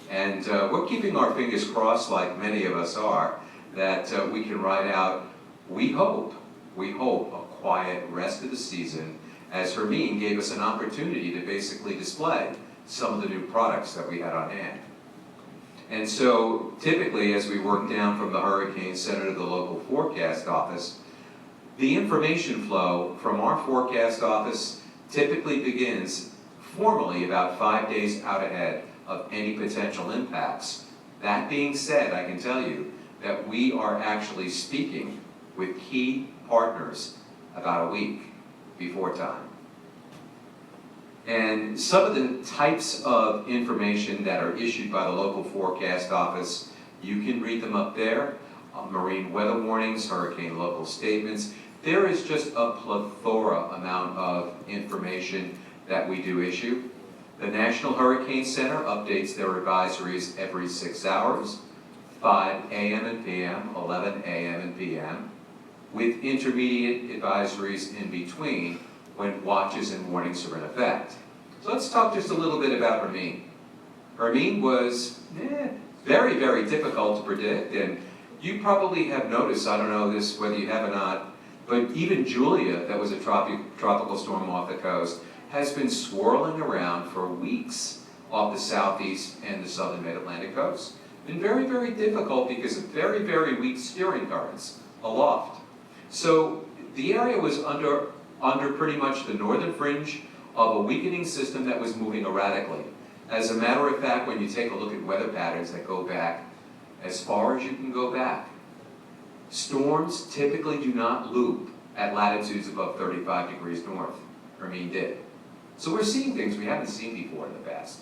And we're keeping our fingers crossed, like many of us are, that we can ride out, we hope, a quiet rest of the season, as Hermine gave us an opportunity to basically display some of the new products that we had on hand. And so typically, as we work down from the Hurricane Center to the local forecast office, the information flow from our forecast office typically begins formally about 5 days out ahead of any potential impacts. That being said, I can tell you that we are actually speaking with key partners about a week before time. And some of the types of information that are issued by the local forecast office, you can read them up there. Marine weather warnings, hurricane local statements. There is just a plethora amount of information that we do issue. The National Hurricane Center updates their advisories every 6 hours, 5 a.m. and p.m., 11 a.m. and p.m., with intermediate advisories in between when watches and warnings are in effect. So let's talk just a little bit about Hermine. Hermine was very, very difficult to predict, and you probably have noticed, I don't know this whether you have or not, but even Julia, that was a tropical storm off the coast, has been swirling around for weeks off the southeast and the southern mid-Atlantic coast. Been very, very difficult because of very, very weak steering currents aloft. So the area was under pretty much the northern fringe of a weakening system that was moving erratically. As a matter of fact, when you take a look at weather patterns that go back as far as you can go back, storms typically do not loop at latitudes above 35 degrees north. Hermine did. So we're seeing things we haven't seen before in the past.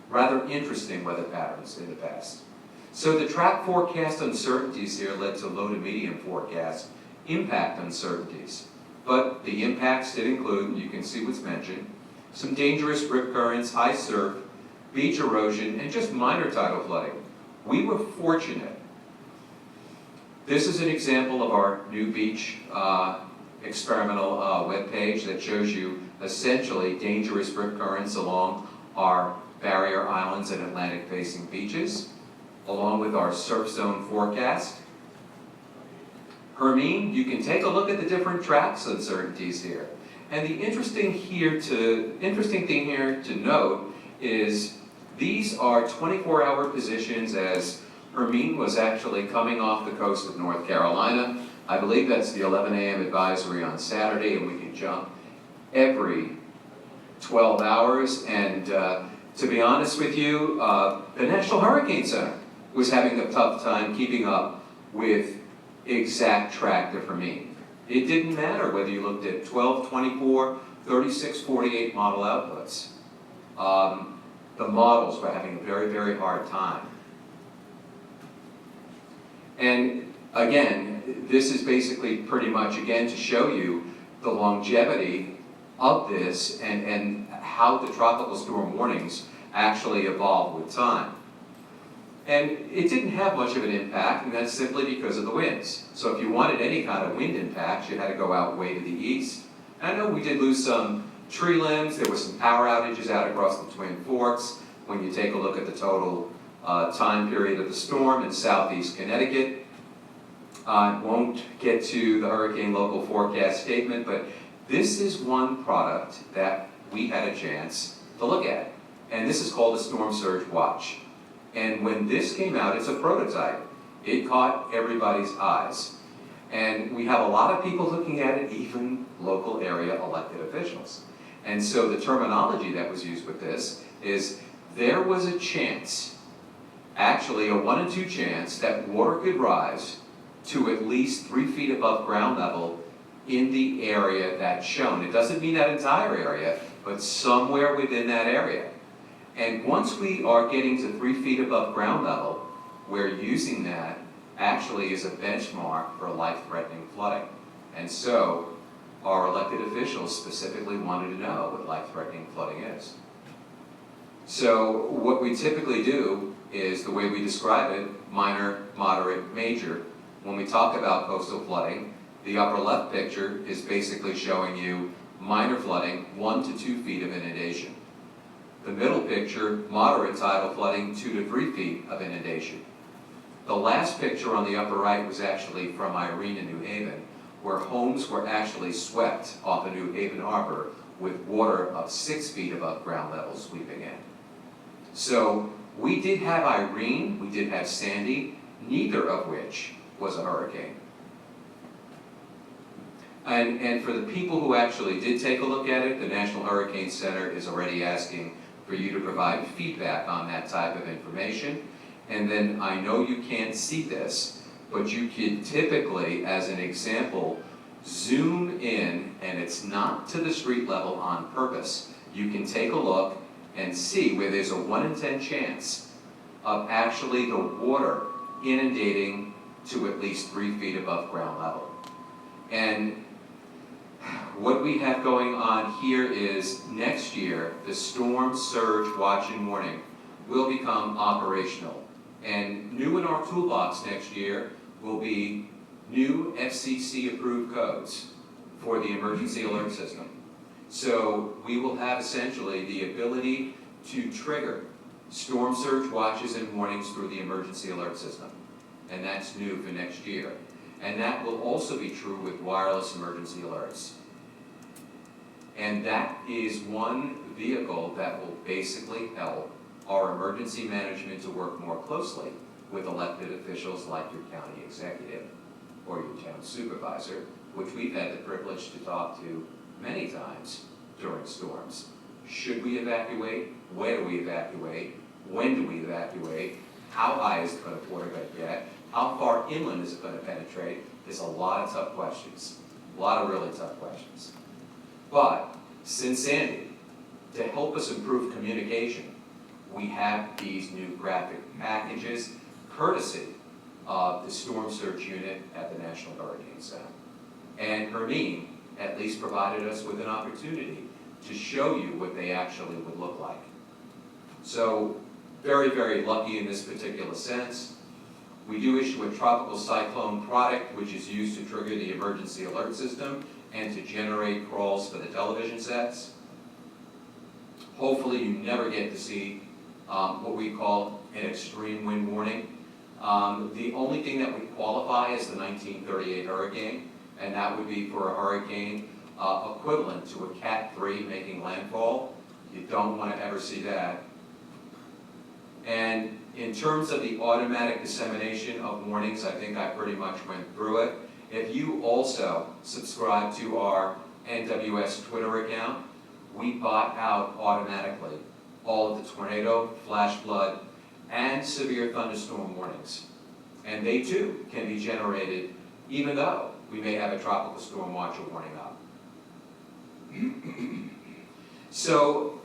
Rather interesting weather patterns in the past. So the track forecast uncertainties here led to low to medium forecast impact uncertainties. But the impacts did include, you can see what's mentioned, some dangerous rip currents, high surf, beach erosion, and just minor tidal flooding. We were fortunate. This is an example of our new beach experimental webpage that shows you essentially dangerous rip currents along our barrier islands and Atlantic-facing beaches, along with our surf zone forecast. Hermine, you can take a look at the different tracks uncertainties here. And the interesting thing here to note is these are 24-hour positions as Hermine was actually coming off the coast of North Carolina. I believe that's the 11 a.m. advisory on Saturday, and we can jump every 12 hours. And to be honest with you, the National Hurricane Center was having a tough time keeping up with exact track to Hermine. It didn't matter whether you looked at 12, 24, 36, 48 model outputs. The models were having a very, very hard time. And again, this is basically pretty much, again, to show you the longevity of this and how the tropical storm warnings actually evolved with time. And it didn't have much of an impact, and that's simply because of the winds. So if you wanted any kind of wind impact, you had to go out way to the east. And I know we did lose some tree limbs. There were some power outages out across the Twin Forks. When you take a look at the total time period of the storm in southeast Connecticut. I won't get to the hurricane local forecast statement, but this is one product that we had a chance to look at. And this is called a Storm Surge Watch. And when this came out, it's a prototype. It caught everybody's eyes. And we have a lot of people looking at it, even local area elected officials. And so the terminology that was used with this is there was a chance, actually a 1 in 2 chance, that water could rise to at least 3 feet above ground level in the area that's shown. It doesn't mean that entire area, but somewhere within that area. And once we are getting to 3 feet above ground level, we're using that actually as a benchmark for life-threatening flooding. And so our elected officials specifically wanted to know what life-threatening flooding is. So what we typically do is the way we describe it, minor, moderate, major. When we talk about coastal flooding, the upper left picture is basically showing you minor flooding, 1 to 2 feet of inundation. The middle picture, moderate tidal flooding, 2 to 3 feet of inundation. The last picture on the upper right was actually from Irene in New Haven, where homes were actually swept off of New Haven Harbor with water of 6 feet above ground level sweeping in. So we did have Irene, we did have Sandy, neither of which was a hurricane. And for the people who actually did take a look at it, the National Hurricane Center is already asking for you to provide feedback on that type of information. And then I know you can't see this, but you could typically, as an example, zoom in, and it's not to the street level on purpose. You can take a look and see where there's a 1 in 10 chance of actually the water inundating to at least 3 feet above ground level. And what we have going on here is next year, the storm surge watch and warning will become operational. And new in our toolbox next year will be new FCC approved codes for the emergency alert system. So we will have essentially the ability to trigger storm surge watches and warnings through the emergency alert system. And that's new for next year. And that will also be true with wireless emergency alerts. And that is one vehicle that will basically help our emergency management to work more closely with elected officials like your county executive or your town supervisor, which we've had the privilege to talk to many times during storms. Should we evacuate? Where do we evacuate? When do we evacuate? How high is the water going to get? How far inland is it going to penetrate? There's a lot of tough questions, a lot of really tough questions. But since Sandy, to help us improve communication, we have these new graphic packages courtesy of the Storm Surge Unit at the National Hurricane Center. And Hermine at least provided us with an opportunity to show you what they actually would look like. So very, very lucky in this particular sense. We do issue a tropical cyclone product which is used to trigger the emergency alert system and to generate crawls for the television sets. Hopefully you never get to see what we call an extreme wind warning. The only thing that would qualify is the 1938 hurricane, and that would be for a hurricane equivalent to a Cat 3 making landfall. You don't want to ever see that. And in terms of the automatic dissemination of warnings, I think I pretty much went through it. If you also subscribe to our NWS Twitter account, we bot out automatically all of the tornado, flash flood, and severe thunderstorm warnings. And they too can be generated even though we may have a tropical storm watch or warning up. So,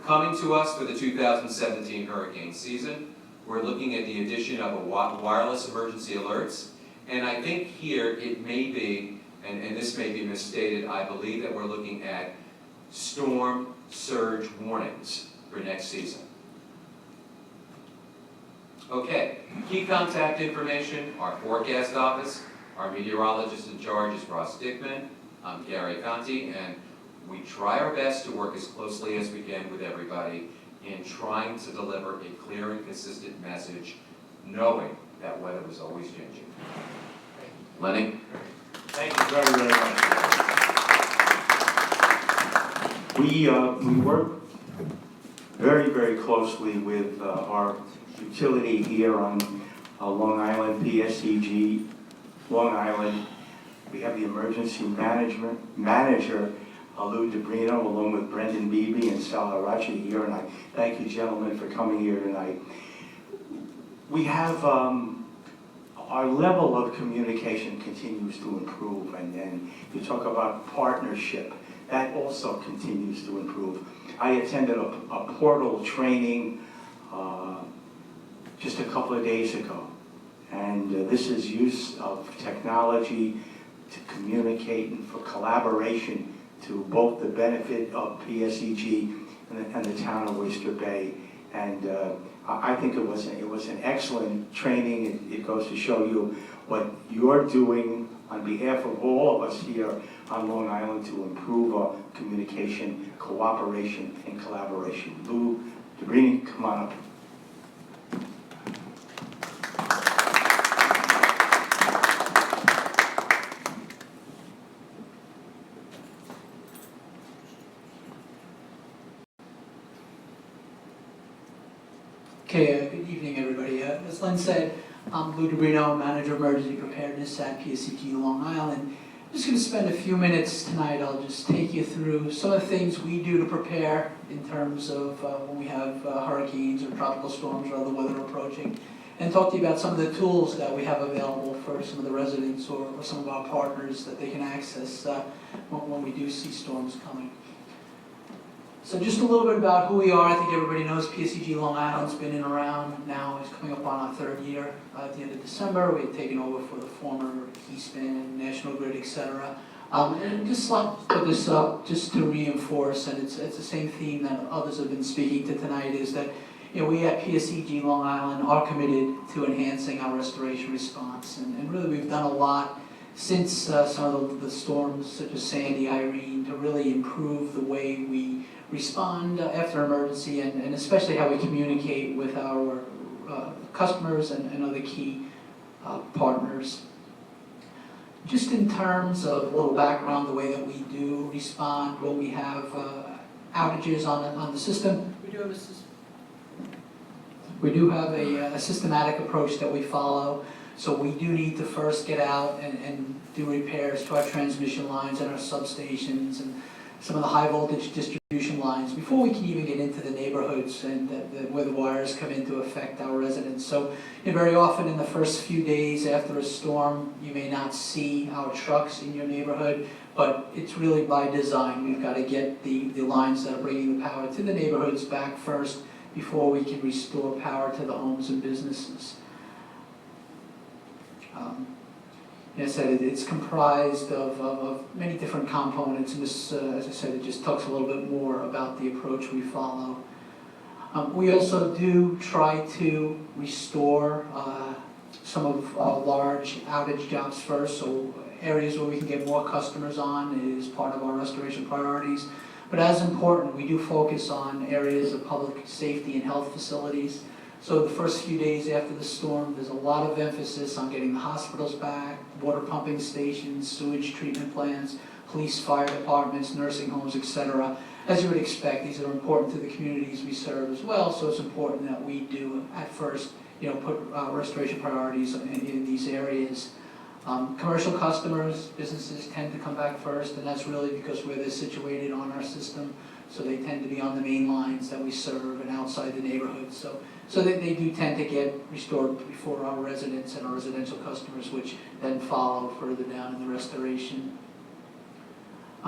coming to us for the 2017 hurricane season, we're looking at the addition of a wireless emergency alerts. And I think here it may be, and this may be misstated, I believe that we're looking at storm surge warnings for next season. Okay, key contact information, our forecast office, our meteorologist in charge is Ross Dickman, I'm Gary Conti, and we try our best to work as closely as we can with everybody in trying to deliver a clear and consistent message, knowing that weather is always changing. Lenny? Thank you very, very much. We work very, very closely with our utility here on Long Island, PSEG, Long Island. We have the emergency manager, Lou DeBrino, along with Brendan Beebe and Sal Harachi here, and I thank you gentlemen for coming here tonight. We have, our level of communication continues to improve, and then you talk about partnership, that also continues to improve. I attended a portal training just a couple of days ago, and this is use of technology to communicate and for collaboration to both the benefit of PSEG and the town of Oyster Bay. And I think it was an excellent training. It goes to show you what you're doing on behalf of all of us here on Long Island to improve our communication, cooperation, and collaboration. Lou Debrini, come on up. Okay, good evening, everybody. As Len said, I'm Lou Debrino, Manager of Emergency Preparedness at PSCG Long Island. I'm just going to spend a few minutes tonight. I'll just take you through some of the things we do to prepare in terms of when we have hurricanes or tropical storms or other weather approaching, and talk to you about some of the tools that we have available for some of the residents or some of our partners that they can access when we do see storms coming. So just a little bit about who we are. I think everybody knows PSCG Long Island's been in around now. It's coming up on our third year. At the end of December, we had taken over for the former Keyspan, National Grid, etc. And just like put this up just to reinforce, and it's the same theme that others have been speaking to tonight, is that we at PSCG Long Island are committed to enhancing our restoration response. And really we've done a lot since some of the storms such as Sandy, Irene, to really improve the way we respond after emergency, and especially how we communicate with our customers and other key partners. Just in terms of a little background, the way that we do respond when we have outages on the system, we do have a systematic approach that we follow. So we do need to first get out and do repairs to our transmission lines and our substations and some of the high voltage distribution lines before we can even get into the neighborhoods and where the wires come in to affect our residents. So very often in the first few days after a storm, you may not see our trucks in your neighborhood, but it's really by design. We've got to get the lines that are bringing the power to the neighborhoods back first before we can restore power to the homes and businesses. As I said, it's comprised of many different components, and this, as I said, it just talks a little bit more about the approach we follow. We also do try to restore some of our large outage jobs first, so areas where we can get more customers on is part of our restoration priorities. But as important, we do focus on areas of public safety and health facilities. So the first few days after the storm, there's a lot of emphasis on getting the hospitals back, water pumping stations, sewage treatment plants, police, fire departments, nursing homes, etc. As you would expect, these are important to the communities we serve as well, so it's important that we do at first, put restoration priorities in these areas. Commercial customers, businesses tend to come back first, and that's really because where they're situated on our system, so they tend to be on the main lines that we serve and outside the neighborhood. So they do tend to get restored before our residents and our residential customers, which then follow further down in the restoration.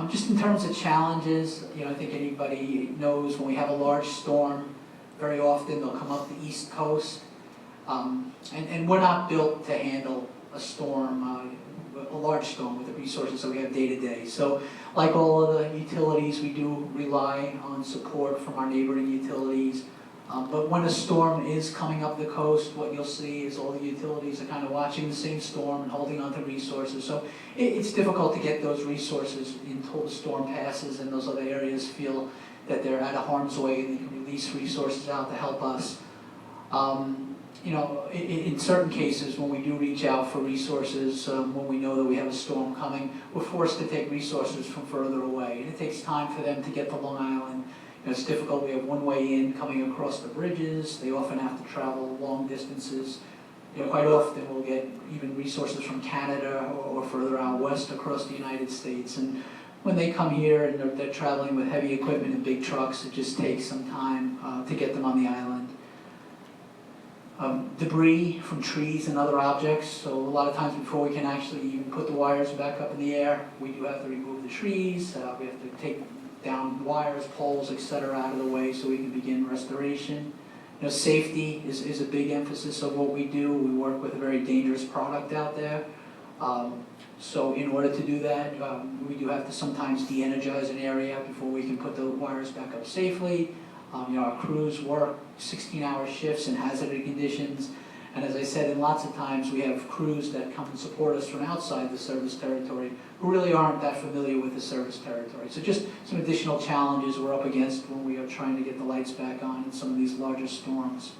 Just in terms of challenges, I think anybody knows when we have a large storm, very often they'll come up the East Coast, and we're not built to handle a storm, a large storm with the resources that we have day to day. So like all of the utilities, we do rely on support from our neighboring utilities. But when a storm is coming up the coast, what you'll see is all the utilities are kind of watching the same storm and holding on to resources. So it's difficult to get those resources until the storm passes and those other areas feel that they're out of harm's way and they can release resources out to help us. In certain cases, when we do reach out for resources, when we know that we have a storm coming, we're forced to take resources from further away. And it takes time for them to get to Long Island. It's difficult. We have one way in coming across the bridges. They often have to travel long distances. Quite often we'll get even resources from Canada or further out west across the United States. And when they come here and they're traveling with heavy equipment and big trucks, it just takes some time to get them on the island. Debris from trees and other objects. So a lot of times before we can actually even put the wires back up in the air, we do have to remove the trees. We have to take down wires, poles, etc. out of the way so we can begin restoration. Safety is a big emphasis of what we do. We work with a very dangerous product out there. So in order to do that, we do have to sometimes de-energize an area before we can put the wires back up safely. Our crews work 16-hour shifts in hazardous conditions. And as I said, in lots of times, we have crews that come and support us from outside the service territory who really aren't that familiar with the service territory. So just some additional challenges we're up against when we are trying to get the lights back on in some of these larger storms.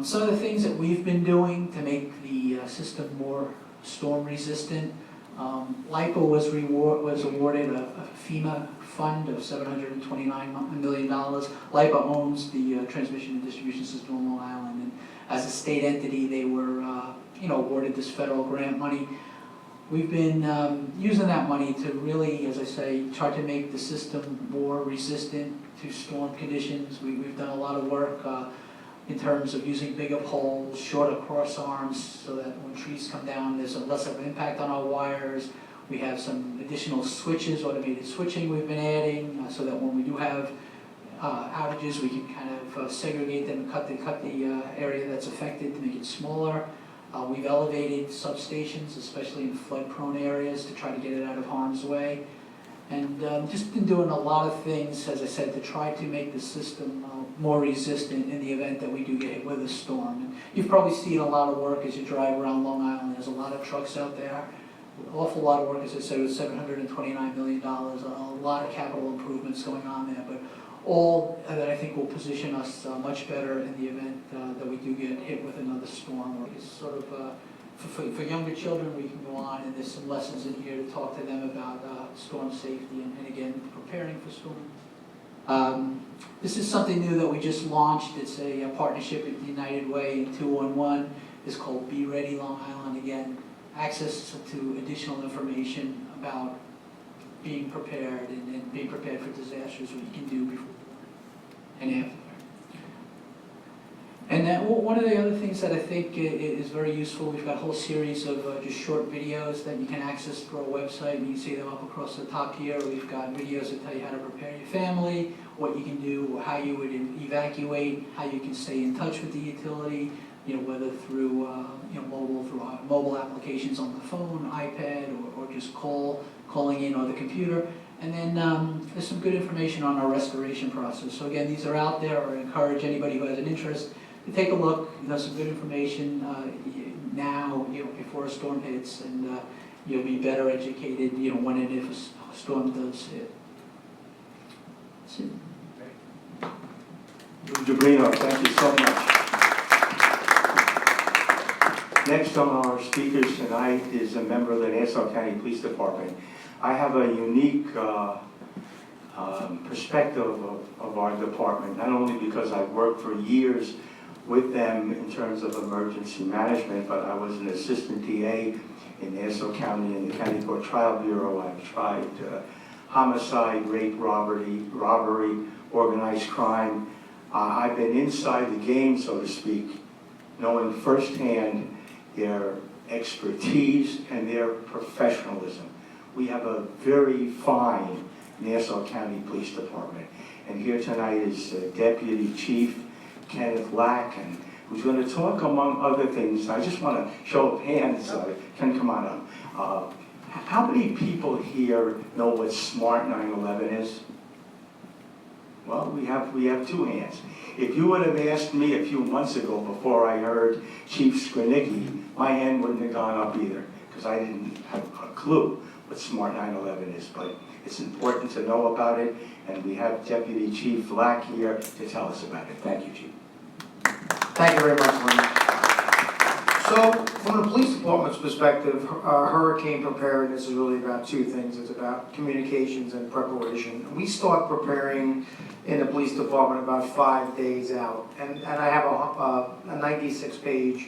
Some of the things that we've been doing to make the system more storm resistant, LIPA was awarded a FEMA fund of $729 million. LIPA owns the transmission and distribution system on Long Island, and as a state entity, they were awarded this federal grant money. We've been using that money to really, as I say, try to make the system more resistant to storm conditions. We've done a lot of work in terms of using bigger poles, shorter cross arms, so that when trees come down, there's less of an impact on our wires. We have some additional switches, automated switching we've been adding, so that when we do have outages, we can kind of segregate them and cut the area that's affected to make it smaller. We've elevated substations, especially in flood-prone areas, to try to get it out of harm's way. And just been doing a lot of things, as I said, to try to make the system more resistant in the event that we do get hit with a storm. And you've probably seen a lot of work as you drive around Long Island. There's a lot of trucks out there. An awful lot of work, as I said, with $729 million. A lot of capital improvements going on there, but all that I think will position us much better in the event that we do get hit with another storm. It's sort of for younger children, we can go on, and there's some lessons in here to talk to them about storm safety and again, preparing for storm. This is something new that we just launched. It's a partnership with United Way and 211. It's called Be Ready Long Island. Again, access to additional information about being prepared and being prepared for disasters, what you can do before and after. And then one of the other things that I think is very useful, we've got a whole series of just short videos that you can access through our website, and you can see them up across the top here. We've got videos that tell you how to prepare your family, what you can do, how you would evacuate, how you can stay in touch with the utility, whether through mobile applications on the phone, iPad, or just calling in or the computer. And then there's some good information on our restoration process. So again, these are out there. I encourage anybody who has an interest to take a look. There's some good information now, before a storm hits, and you'll be better educated, when and if a storm does hit. That's it. Jabrino, thank you so much. Next on our speakers tonight is a member of the Nassau County Police Department. I have a unique perspective of our department, not only because I've worked for years with them in terms of emergency management, but I was an assistant DA in Nassau County in the County Court Trial Bureau. I've tried homicide, rape, robbery, organized crime. I've been inside the game, so to speak, knowing firsthand their expertise and their professionalism. We have a very fine Nassau County Police Department. And here tonight is Deputy Chief Kenneth Lack, and who's going to talk, among other things. I just want to show of hands. Ken, come on up. How many people here know what Smart 9/11 is? Well, we have two hands. If you would have asked me a few months ago before I heard Chief Skrinicki, my hand wouldn't have gone up either, because I didn't have a clue what Smart 9/11 is. But it's important to know about it, and we have Deputy Chief Lack here to tell us about it. Thank you, Chief. Thank you very much, Lynn. So, from the police department's perspective, hurricane preparedness is really about two things. It's about communications and preparation. We start preparing in the police department about 5 days out. And I have a 96-page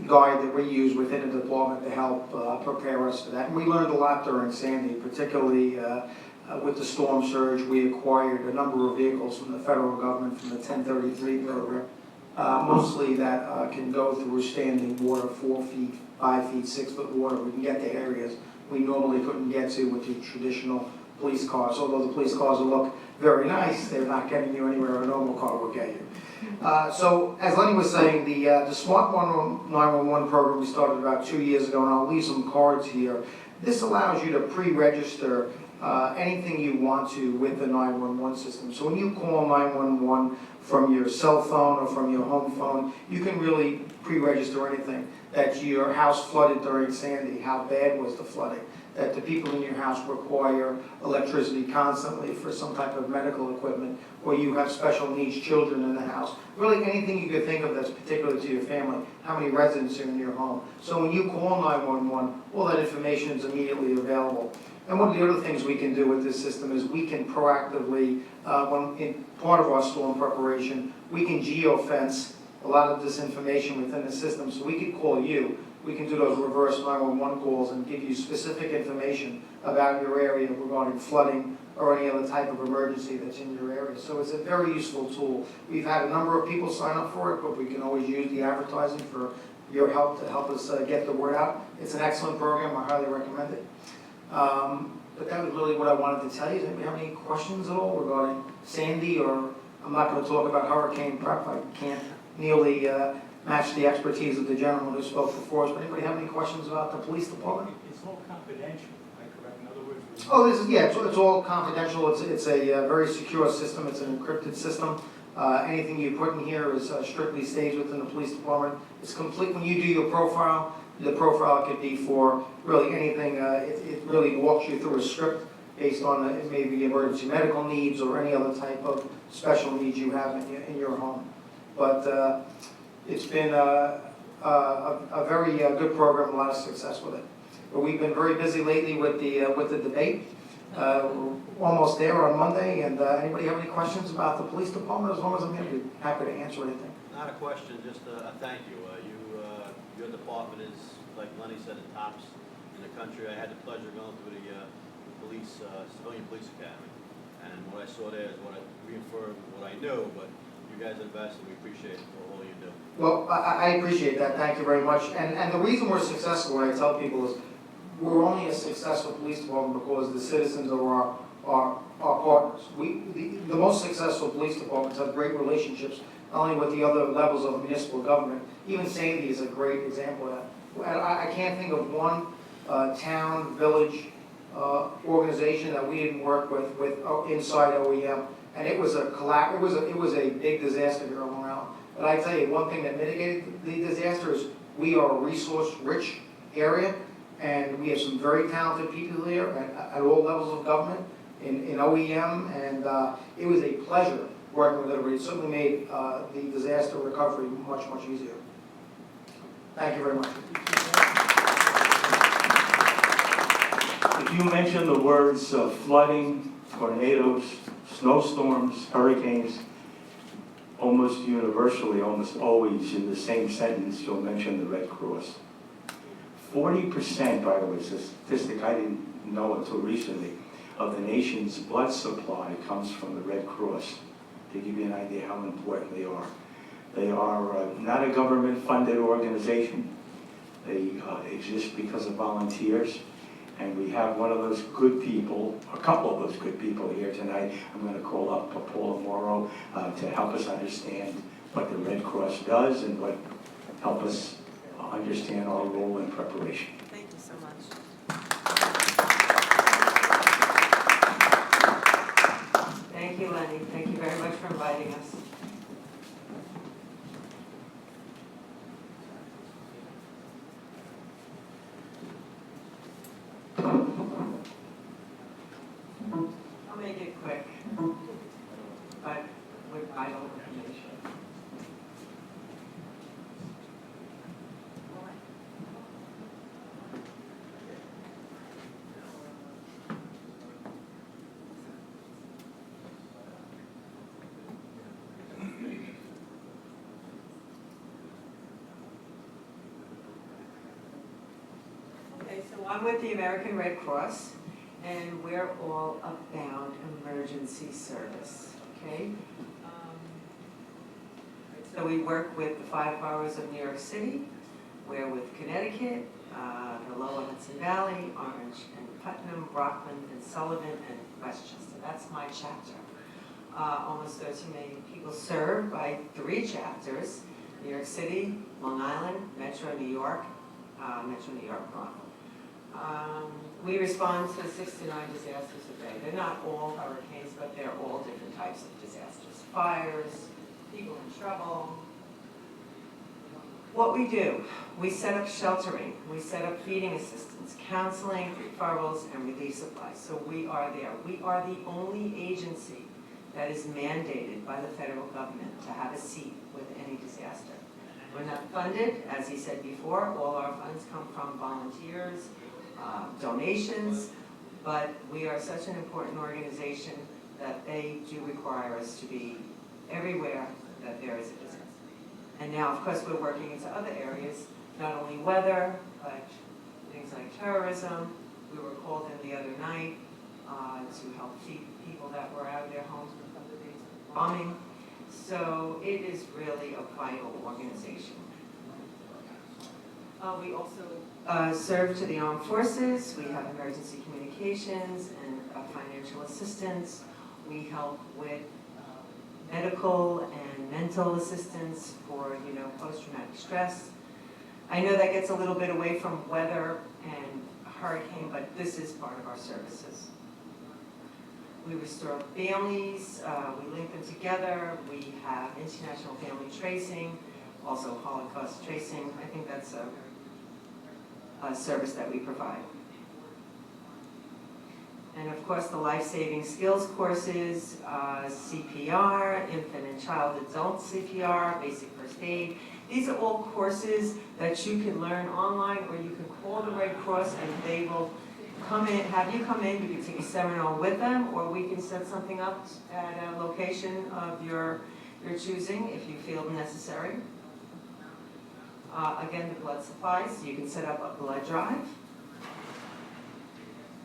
guide that we use within the department to help prepare us for that. And we learned a lot during Sandy, particularly with the storm surge. We acquired a number of vehicles from the federal government from the 1033 program, mostly that can go through standing water, 4 feet, 5 feet, 6 foot water. We can get to areas we normally couldn't get to with the traditional police cars, although the police cars will look very nice, they're not getting you anywhere a normal car will get you. So, as Lenny was saying, the Smart 911 program we started about 2 years ago, and I'll leave some cards here. This allows you to pre-register anything you want to with the 911 system. So when you call 911 from your cell phone or from your home phone, you can really pre-register anything. That your house flooded during Sandy, how bad was the flooding? That the people in your house require electricity constantly for some type of medical equipment, or you have special needs children in the house. Really anything you could think of that's particular to your family, how many residents are in your home. So when you call 911, all that information is immediately available. And one of the other things we can do with this system is we can proactively, when in part of our storm preparation, we can geofence a lot of this information within the system. So we could call you, we can do those reverse 911 calls and give you specific information about your area regarding flooding or any other type of emergency that's in your area. So it's a very useful tool. We've had a number of people sign up for it, but we can always use the advertising for your help to help us get the word out. It's an excellent program, I highly recommend it. But that was really what I wanted to tell you. Does anybody have any questions at all regarding Sandy, or I'm not going to talk about hurricane prep. I can't nearly match the expertise of the gentleman who spoke before us. But anybody have any questions about the police department? It's all confidential, am I correct? In other words, Oh, this is, yeah, it's all confidential. It's a very secure system. It's an encrypted system. Anything you put in here is strictly stays within the police department. It's complete. When you do your profile, the profile could be for really anything. It really walks you through a script based on maybe emergency medical needs or any other type of special needs you have in your home. But it's been a very good program, a lot of success with it. But we've been very busy lately with the debate. We're almost there on Monday, and anybody have any questions about the police department? As long as I'm here, I'd be happy to answer anything. Not a question, just a thank you. Your department is, like Lenny said, the tops in the country. I had the pleasure of going through the police, civilian police academy, and what I saw there is what I reaffirmed what I knew, but you guys are the best, and we appreciate all you do. Well, I appreciate that. Thank you very much. And the reason we're successful, what I tell people, is we're only a successful police department because the citizens are our partners. The most successful police departments have great relationships, not only with the other levels of municipal government. Even Sandy is a great example of that. I can't think of one town, village, organization that we didn't work with inside OEM. And it was a big disaster here on Long Island. But I tell you, one thing that mitigated the disaster is we are a resource-rich area, and we have some very talented people here at all levels of government in OEM, and it was a pleasure working with everybody. It certainly made the disaster recovery much, much easier. Thank you very much. If you mention the words flooding, tornadoes, snowstorms, hurricanes, almost universally, almost always in the same sentence, you'll mention the Red Cross. 40%, by the way, is a statistic I didn't know until recently, of the nation's blood supply comes from the Red Cross, to give you an idea how important they are. They are not a government-funded organization. They exist because of volunteers. And we have one of those good people, a couple of those good people here tonight. I'm going to call up Paula Morrow to help us understand what the Red Cross does and help us understand our role in preparation. Thank you so much. Thank you, Lenny. Thank you very much for inviting us. I'll make it quick, but with vital information. Okay, so I'm with the American Red Cross, and we're all about emergency service, okay? So we work with the 5 boroughs of New York City, we're with Connecticut, the Lower Hudson Valley, Orange, and Putnam, Rockland, and Sullivan, and Westchester. That's my chapter. Almost 13 million people served by 3 chapters: New York City, Long Island, Metro New York North. We respond to 6 to 9 disasters a day. They're not all hurricanes, but they're all different types of disasters. Fires, people in trouble. What we do, we set up sheltering, we set up feeding assistance, counseling, referrals, and relief supplies. So we are there. We are the only agency that is mandated by the federal government to have a seat with any disaster. We're not funded, as he said before. All our funds come from volunteers, donations, but we are such an important organization that they do require us to be everywhere that there is a disaster. And now, of course, we're working into other areas, not only weather, but things like terrorism. We were called in the other night to help feed people that were out of their homes because of the bombing. So it is really a vital organization. We also serve to the armed forces. We have emergency communications and financial assistance. We help with medical and mental assistance for, post-traumatic stress. I know that gets a little bit away from weather and hurricane, but this is part of our services. We restore families, we link them together, we have international family tracing, also Holocaust tracing. I think that's a service that we provide. And of course, the life-saving skills courses, CPR, infant and child adult CPR, basic first aid. These are all courses that you can learn online, or you can call the Red Cross and they will come in, have you come in. You can take a seminar with them, or we can set something up at a location of your choosing if you feel necessary. Again, the blood supplies. You can set up a blood drive.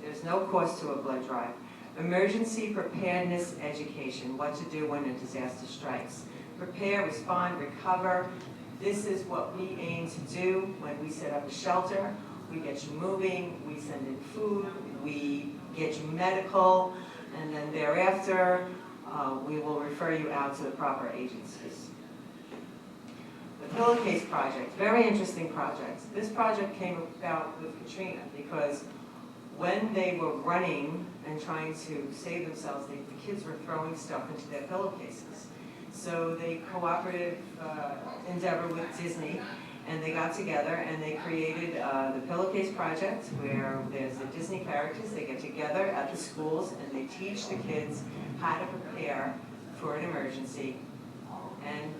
There's no cost to a blood drive. Emergency preparedness education, what to do when a disaster strikes. Prepare, respond, recover. This is what we aim to do when we set up a shelter. We get you moving, we send in food, we get you medical, and then thereafter, we will refer you out to the proper agencies. The Pillowcase Project, very interesting project. This project came about with Katrina because when they were running and trying to save themselves, the kids were throwing stuff into their pillowcases. So they cooperative endeavor with Disney, and they got together and they created the Pillowcase Project, where there's the Disney characters. They get together at the schools and they teach the kids how to prepare for an emergency, and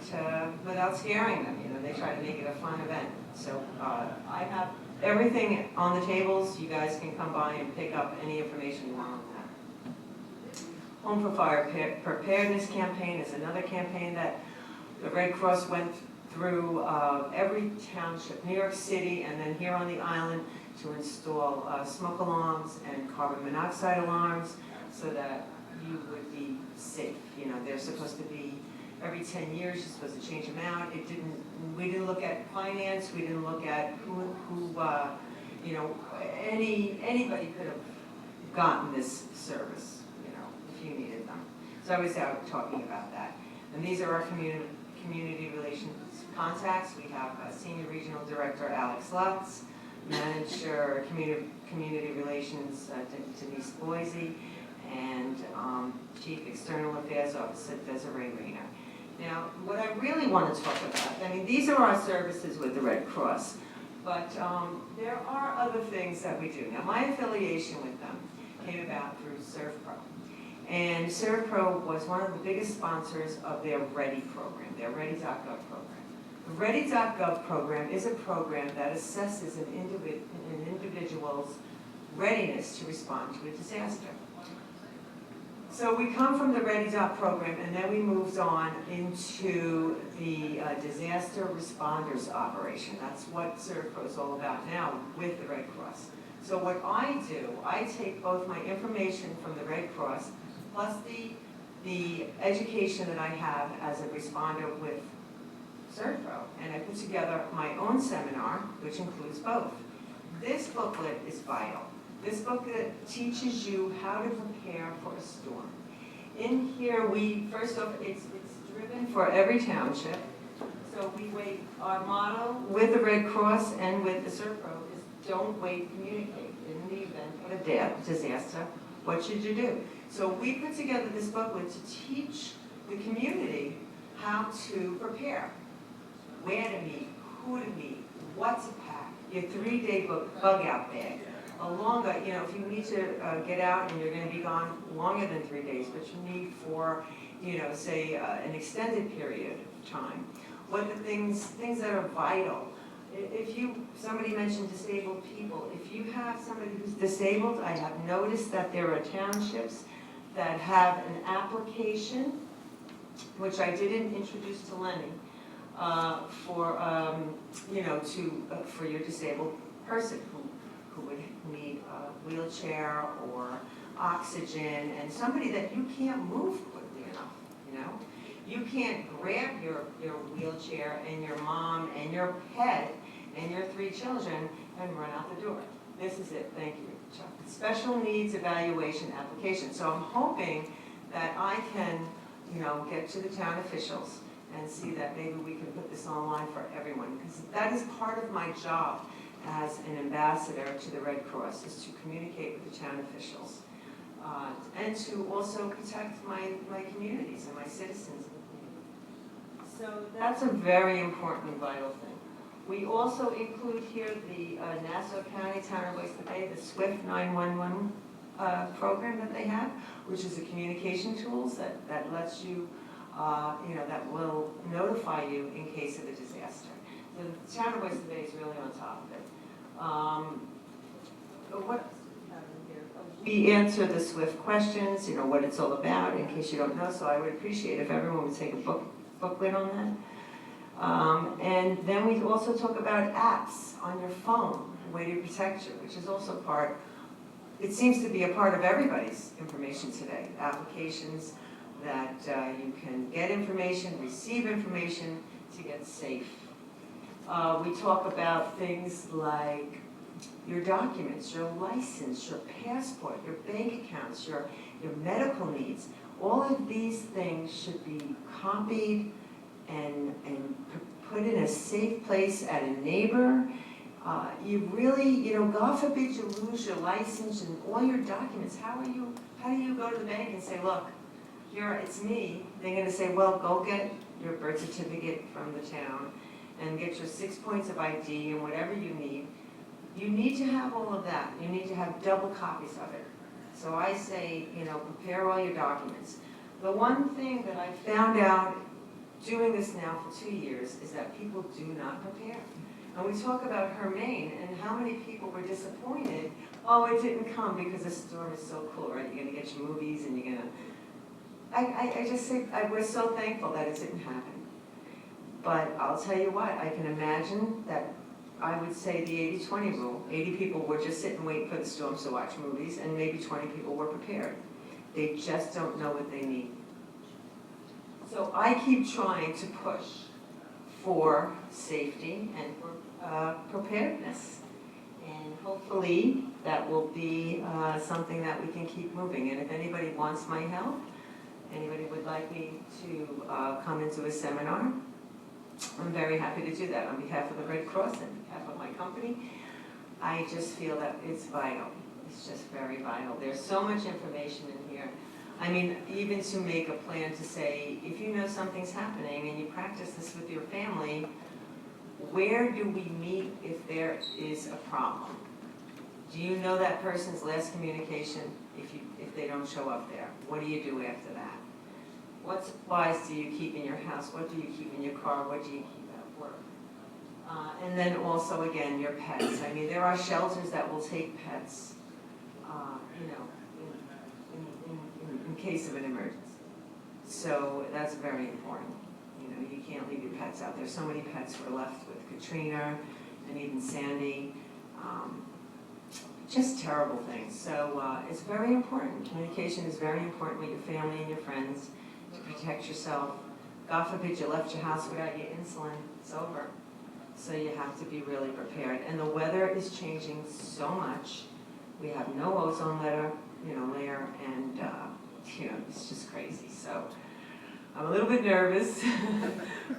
without scaring them. They try to make it a fun event. So I have everything on the tables. You guys can come by and pick up any information you want on that. Home for Fire Preparedness Campaign is another campaign that the Red Cross went through every township, New York City, and then here on the island, to install smoke alarms and carbon monoxide alarms so that you would be safe. They're supposed to be every 10 years, you're supposed to change them out. We didn't look at finance, we didn't look at who anybody could have gotten this service, if you needed them. So I was out talking about that. And these are our community relations contacts. We have Senior Regional Director Alex Lutz, Manager Community Relations Denise Boise, and Chief External Affairs Officer Desiree Rayner. Now, what I really want to talk about, these are our services with the Red Cross, but there are other things that we do. Now, my affiliation with them came about through ServPro. And ServPro was one of the biggest sponsors of their READY program, their Ready.gov program. The Ready.gov program is a program that assesses an individual's readiness to respond to a disaster. So we come from the Ready.gov program, and then we moved on into the disaster responders operation. That's what ServPro is all about now with the Red Cross. So what I do, I take both my information from the Red Cross plus the education that I have as a responder with ServPro, and I put together my own seminar, which includes both. This booklet is vital. This booklet teaches you how to prepare for a storm. In here, first off, it's driven for every township. So our motto with the Red Cross and with the Serpro is don't wait, communicate. In the event of a disaster, what should you do? So we put together this booklet to teach the community how to prepare. Where to meet, who to meet, what to pack, your 3-day bug out bag. A longer, if you need to get out and you're going to be gone longer than 3 days, but you need for, say an extended period of time. What the things that are vital. Somebody mentioned disabled people. If you have somebody who's disabled, I have noticed that there are townships that have an application, which I didn't introduce to Lenny, for your disabled person who would need a wheelchair or oxygen, and somebody that you can't move quickly enough, You can't grab your wheelchair and your mom and your pet and your 3 children and run out the door. This is it, thank you, Chuck. Special needs evaluation application. So I'm hoping that I can, get to the town officials and see that maybe we can put this online for everyone, because that is part of my job as an ambassador to the Red Cross, is to communicate with the town officials and to also protect my communities and my citizens. So that's a very important, vital thing. We also include here the Nassau County Town of Oyster Bay, the SWIFT 911 program that they have, which is a communication tools that lets you, that will notify you in case of a disaster. The Town of Oyster Bay is really on top of it. What else do we have in here? We answer the SWIFT questions, what it's all about, in case you don't know, so I would appreciate if everyone would take a booklet on that. And then we also talk about apps on your phone, a way to protect you, which is also it seems to be a part of everybody's information today. Applications that you can get information, receive information to get safe. We talk about things like your documents, your license, your passport, your bank accounts, your medical needs. All of these things should be copied and put in a safe place at a neighbor. You really, God forbid you lose your license and all your documents. How do you go to the bank and say, look, here, it's me? They're going to say, well, go get your birth certificate from the town and get your 6 points of ID and whatever you need. You need to have all of that. You need to have double copies of it. So I say, prepare all your documents. The one thing that I found out doing this now for 2 years is that people do not prepare. And we talk about Hermine and how many people were disappointed. Oh, it didn't come because the storm is so cool, right? You're going to get your movies and you're going to... I just say, we're so thankful that it didn't happen. But I'll tell you what, I can imagine that I would say the 80-20 rule. 80 people were just sitting waiting for the storms to watch movies, and maybe 20 people were prepared. They just don't know what they need. So I keep trying to push for safety and for preparedness. And hopefully that will be something that we can keep moving. And if anybody wants my help, anybody would like me to come into a seminar, I'm very happy to do that on behalf of the Red Cross and on behalf of my company. I just feel that it's vital. It's just very vital. There's so much information in here. I mean, even to make a plan to say, if you know something's happening and you practice this with your family, where do we meet if there is a problem? Do you know that person's last communication if they don't show up there? What do you do after that? What supplies do you keep in your house? What do you keep in your car? What do you keep at work? And then also, again, your pets. I mean, there are shelters that will take pets, in case of an emergency. So that's very important. You can't leave your pets out there. So many pets were left with Katrina and even Sandy. Just terrible things. So it's very important. Communication is very important with your family and your friends to protect yourself. God forbid you left your house without your insulin. It's over. So you have to be really prepared. And the weather is changing so much We have no ozone layer, and, it's just crazy. So I'm a little bit nervous,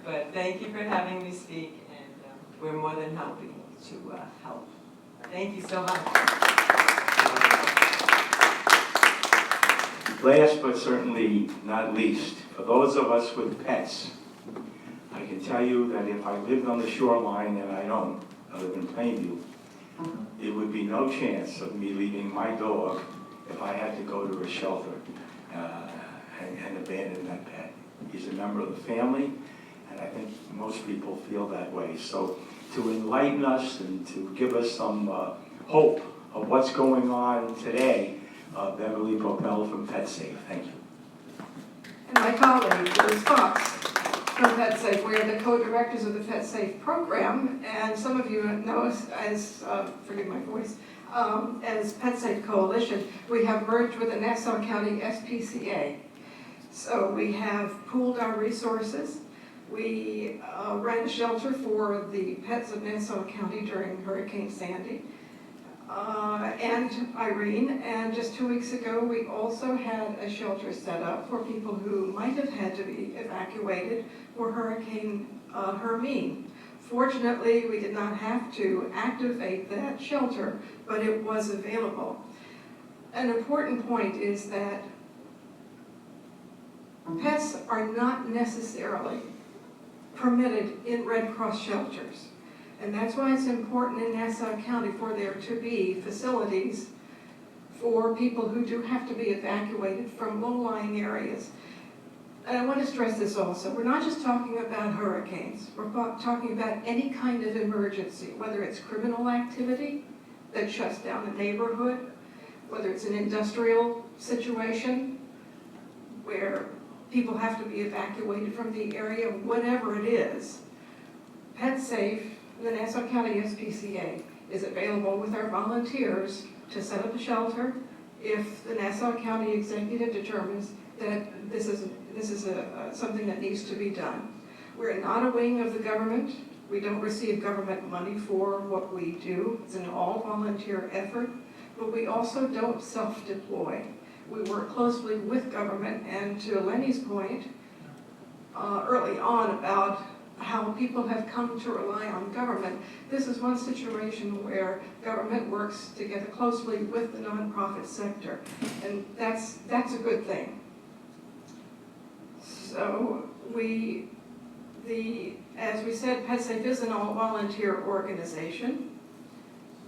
but thank you for having me speak, and we're more than happy to help. Thank you so much. Last but certainly not least, for those of us with pets, I can tell you that if I lived on the shoreline, and I don't, I live in Plainview, it would be no chance of me leaving my dog if I had to go to a shelter and abandon that pet. He's a member of the family, and I think most people feel that way. So to enlighten us and to give us some hope of what's going on today, Beverly Propel from PetSafe. Thank you. And my colleague, Liz Fox from PetSafe. We are the co-directors of the PetSafe program, and some of you know us as, forgive my voice, as PetSafe Coalition. We have merged with the Nassau County SPCA. So we have pooled our resources. We ran a shelter for the pets of Nassau County during Hurricane Sandy and Irene. And just 2 weeks ago, we also had a shelter set up for people who might have had to be evacuated for Hurricane Hermine. Fortunately, we did not have to activate that shelter, but it was available. An important point is that pets are not necessarily permitted in Red Cross shelters. And that's why it's important in Nassau County for there to be facilities for people who do have to be evacuated from low-lying areas. And I want to stress this also. We're not just talking about hurricanes. We're talking about any kind of emergency, whether it's criminal activity that shuts down a neighborhood, whether it's an industrial situation where people have to be evacuated from the area, whatever it is. PetSafe, the Nassau County SPCA, is available with our volunteers to set up a shelter if the Nassau County executive determines that this is something that needs to be done. We're not a wing of the government. We don't receive government money for what we do. It's an all-volunteer effort, but we also don't self-deploy. We work closely with government, and to Lenny's point early on about how people have come to rely on government, this is one situation where government works together closely with the nonprofit sector, and that's a good thing. So as we said, PetSafe is an all-volunteer organization.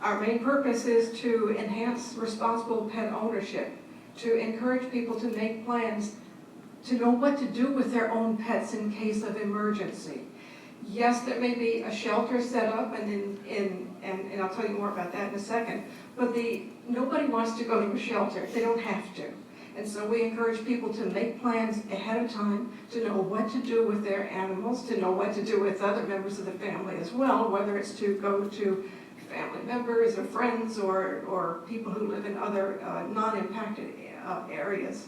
Our main purpose is to enhance responsible pet ownership, to encourage people to make plans, to know what to do with their own pets in case of emergency. Yes, there may be a shelter set up, and I'll tell you more about that in a second, but nobody wants to go to a shelter. They don't have to. And so we encourage people to make plans ahead of time, to know what to do with their animals, to know what to do with other members of the family as well, whether it's to go to family members or friends or people who live in other non-impacted areas.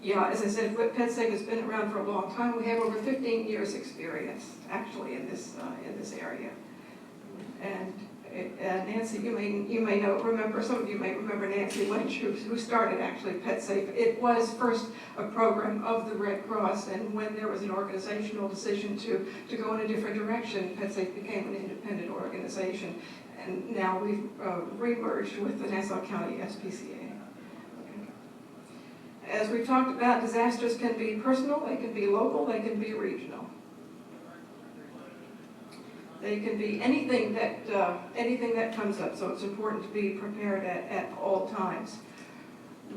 Yeah, as I said, PetSafe has been around for a long time. We have over 15 years experience, actually, in this area. And Nancy, you may remember, some of you may remember Nancy Lynch, who started actually PetSafe. It was first a program of the Red Cross, and when there was an organizational decision to go in a different direction, PetSafe became an independent organization. And now we've re-merged with the Nassau County SPCA. As we've talked about, disasters can be personal, they can be local, they can be regional. They can be anything that comes up, so it's important to be prepared at all times.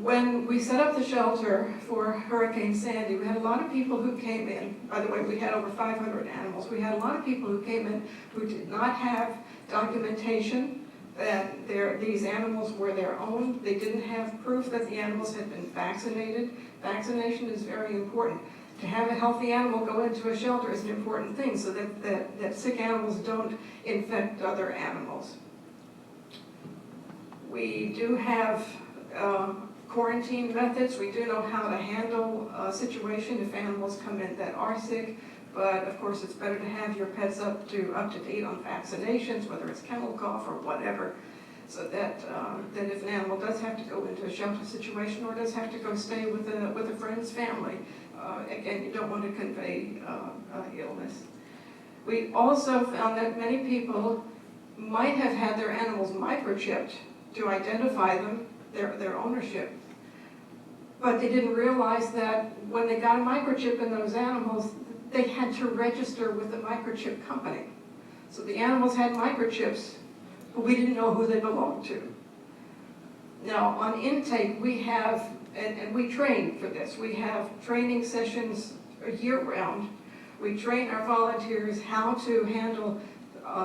When we set up the shelter for Hurricane Sandy, we had a lot of people who came in. By the way, we had over 500 animals. We had a lot of people who came in who did not have documentation that these animals were their own. They didn't have proof that the animals had been vaccinated. Vaccination is very important. To have a healthy animal go into a shelter is an important thing so that sick animals don't infect other animals. We do have quarantine methods. We do know how to handle a situation if animals come in that are sick, but of course it's better to have your pets up to date on vaccinations, whether it's kennel cough or whatever, so that if an animal does have to go into a shelter situation or does have to go stay with a friend's family, again, you don't want to convey illness. We also found that many people might have had their animals microchipped to identify them, their ownership. But they didn't realize that when they got a microchip in those animals, they had to register with the microchip company. So the animals had microchips, but we didn't know who they belonged to. Now, on intake, we have, and we train for this, we have training sessions year-round. We train our volunteers how to handle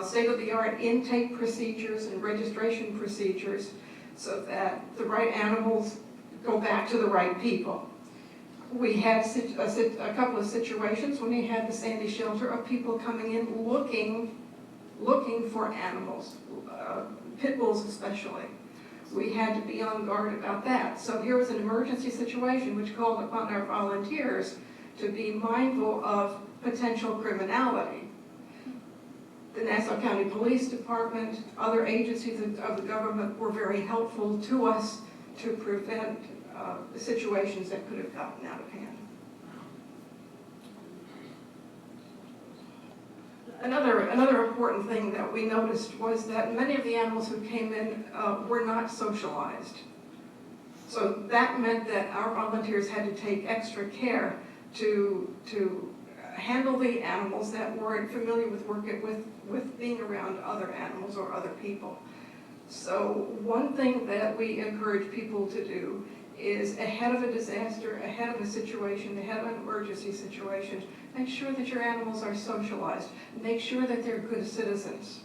state-of-the-art intake procedures and registration procedures so that the right animals go back to the right people. We had a couple of situations when we had the Sandy shelter of people coming in looking for animals, pit bulls especially. We had to be on guard about that. So here was an emergency situation which called upon our volunteers to be mindful of potential criminality. The Nassau County Police Department, other agencies of the government were very helpful to us to prevent situations that could have gotten out of hand. Another important thing that we noticed was that many of the animals who came in were not socialized. So that meant that our volunteers had to take extra care to handle the animals that weren't familiar with being around other animals or other people. So one thing that we encourage people to do is ahead of a disaster, ahead of a situation, ahead of an emergency situation, make sure that your animals are socialized. Make sure that they're good citizens.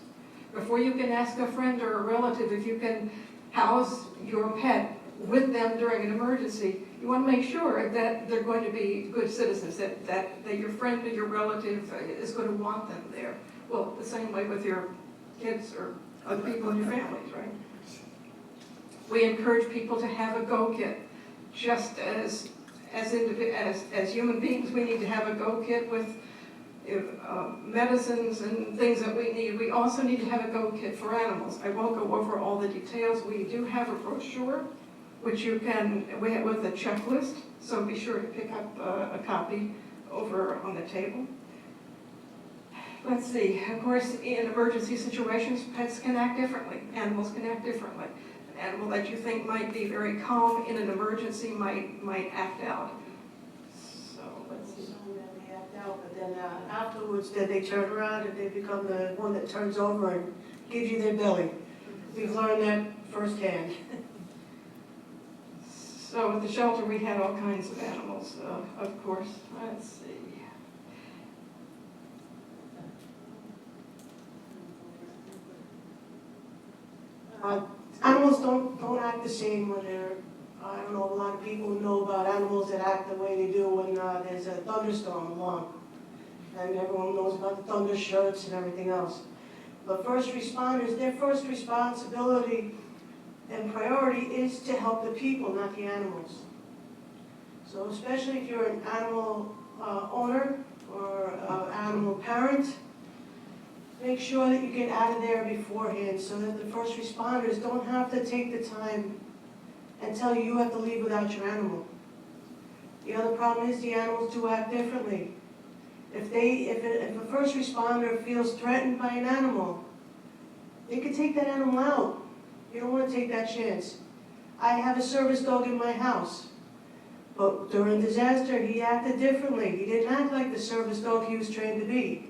Before you can ask a friend or a relative if you can house your pet with them during an emergency, you want to make sure that they're going to be good citizens, that your friend or your relative is going to want them there. Well, the same way with your kids or other people in your families, right? We encourage people to have a go kit. Just as human beings, we need to have a go kit with medicines and things that we need. We also need to have a go kit for animals. I won't go over all the details. We do have a brochure, which you can, with a checklist, so be sure to pick up a copy over on the table. Let's see, of course, in emergency situations, pets can act differently. Animals can act differently. An animal that you think might be very calm in an emergency might act out. So, let's see. They act out, but then afterwards, then they turn around and they become the one that turns over and gives you their belly. We've learned that firsthand. So at the shelter, we had all kinds of animals, of course. Let's see. Animals don't act the same when they're, I don't know, a lot of people know about animals that act the way they do when there's a thunderstorm along. And everyone knows about the thunder shirts and everything else. But first responders, their first responsibility and priority is to help the people, not the animals. So especially if you're an animal owner or animal parent, make sure that you get out of there beforehand so that the first responders don't have to take the time and tell you you have to leave without your animal. The other problem is the animals do act differently. If a first responder feels threatened by an animal, they can take that animal out. You don't want to take that chance. I have a service dog in my house, but during disaster he acted differently. He didn't act like the service dog he was trained to be.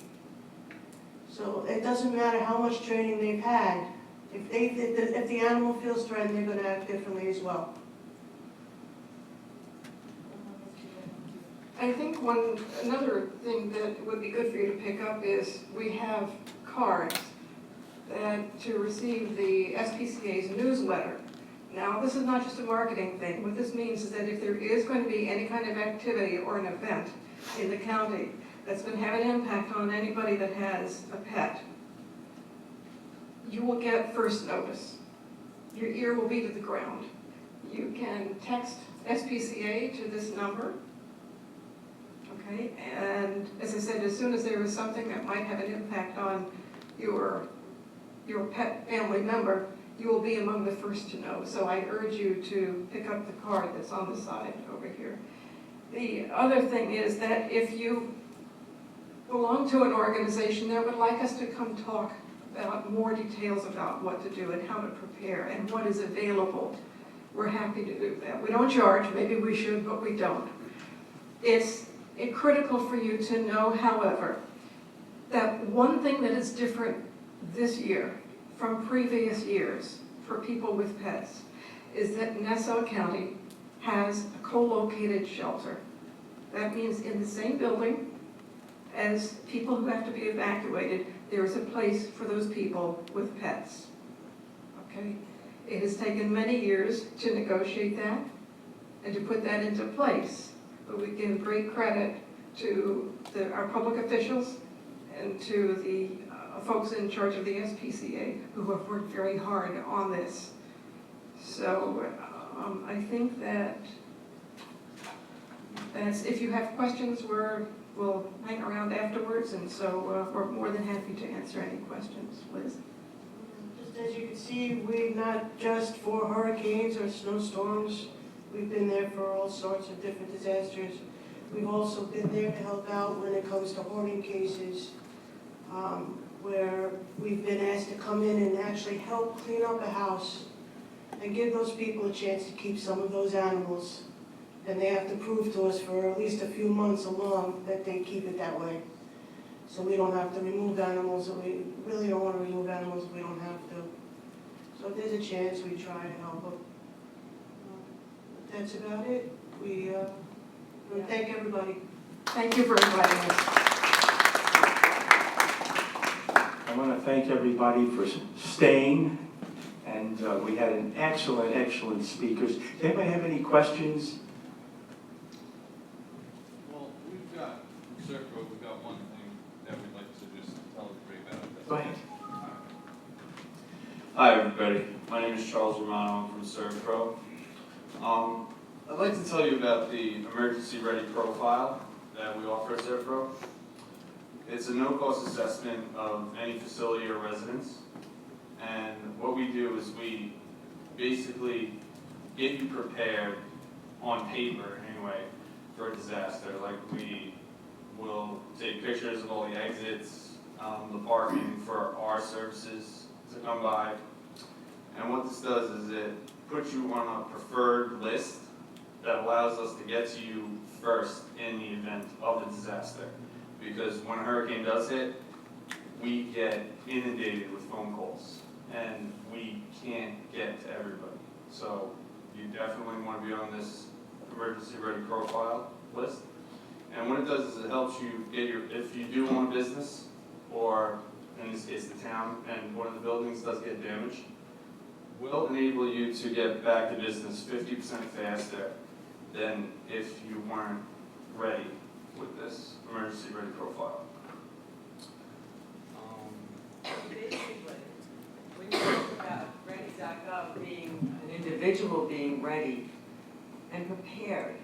So it doesn't matter how much training they've had. If the animal feels threatened, they're going to act differently as well. I think another thing that would be good for you to pick up is we have cards that to receive the SPCA's newsletter. Now, this is not just a marketing thing. What this means is that if there is going to be any kind of activity or an event in the county that's going to have an impact on anybody that has a pet, you will get first notice. Your ear will be to the ground. You can text SPCA to this number, okay? And as I said, as soon as there is something that might have an impact on your pet family member, you will be among the first to know. So I urge you to pick up the card that's on the side over here. The other thing is that if you belong to an organization that would like us to come talk about more details about what to do and how to prepare and what is available, we're happy to do that. We don't charge, maybe we should, but we don't. It's critical for you to know, however, that one thing that is different this year from previous years for people with pets is that Nassau County has a co-located shelter. That means in the same building as people who have to be evacuated, there is a place for those people with pets. Okay? It has taken many years to negotiate that and to put that into place. But we give great credit to our public officials and to the folks in charge of the SPCA who have worked very hard on this. So I think that's, if you have questions, we'll hang around afterwards, and so we're more than happy to answer any questions. Liz? Just as you can see, we're not just for hurricanes or snowstorms. We've been there for all sorts of different disasters. We've also been there to help out when it comes to hoarding cases, where we've been asked to come in and actually help clean up a house and give those people a chance to keep some of those animals. And they have to prove to us for at least a few months along that they keep it that way. So we don't have to remove animals, and we really don't want to remove animals if we don't have to. So if there's a chance, we try to help them. But that's about it. We thank everybody. Thank you for inviting us. I want to thank everybody for staying, and we had an excellent speakers. Does anybody have any questions? Well, we've got one thing that we'd like to just tell everybody about. Go ahead. Hi, everybody. My name is Charles Romano. I'm from ServPro. I'd like to tell you about the emergency ready profile that we offer at ServPro. It's a no-cost assessment of any facility or residence. And what we do is we basically get you prepared on paper anyway for a disaster. Like we will take pictures of all the exits, the parking for our services to come by. And what this does is it puts you on a preferred list that allows us to get to you first in the event of a disaster. Because when a hurricane does hit, we get inundated with phone calls and we can't get to everybody. So you definitely want to be on this emergency ready profile list. And what it does is it helps you get if you do own a business, or in this case the town, and one of the buildings does get damaged, will enable you to get back to business 50% faster than if you weren't ready with this emergency ready profile. Basically, when you talk about ready.gov being an individual being ready and prepared,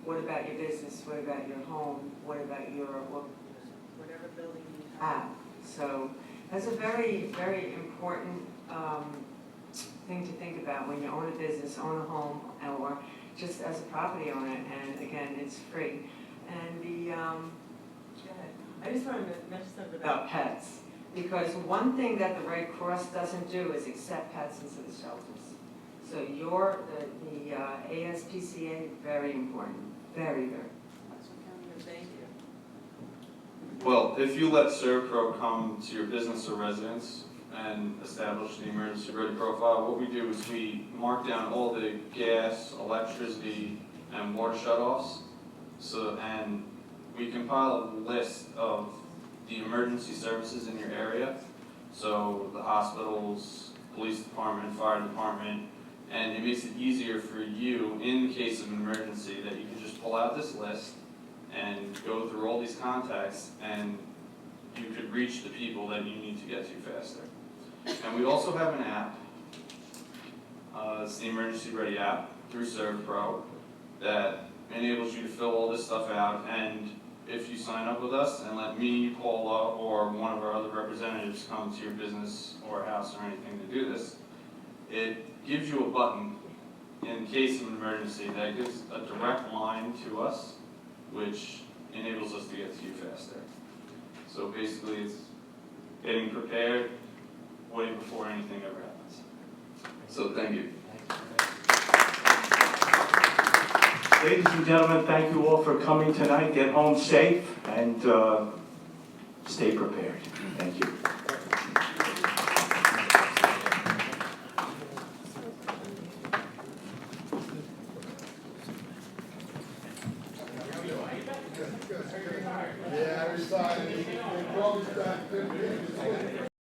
what about your business? What about your home? What about your whatever building you have? So that's a very, very important thing to think about when you own a business, own a home, or just as a property owner. And again, it's free. And I just want to mention something about pets, because one thing that the Red Cross doesn't do is accept pets into the shelters. So the ASPCA, very important, very, very. Thank you. Well, if you let ServPro come to your business or residence and establish the emergency ready profile, what we do is we mark down all the gas, electricity, and water shutoffs. And we compile a list of the emergency services in your area. So the hospitals, police department, fire department, and it makes it easier for you in the case of an emergency that you can just pull out this list and go through all these contacts, and you could reach the people that you need to get to faster. And we also have an app. It's the Emergency Ready app through ServPro that enables you to fill all this stuff out, and if you sign up with us and let me, Paula, or one of our other representatives come to your business or house or anything to do this, it gives you a button in case of an emergency that gives a direct line to us, which enables us to get to you faster. So basically, it's getting prepared way before anything ever happens. So thank you. Ladies and gentlemen, thank you all for coming tonight. Get home safe and stay prepared. Thank you. Yeah, I decided.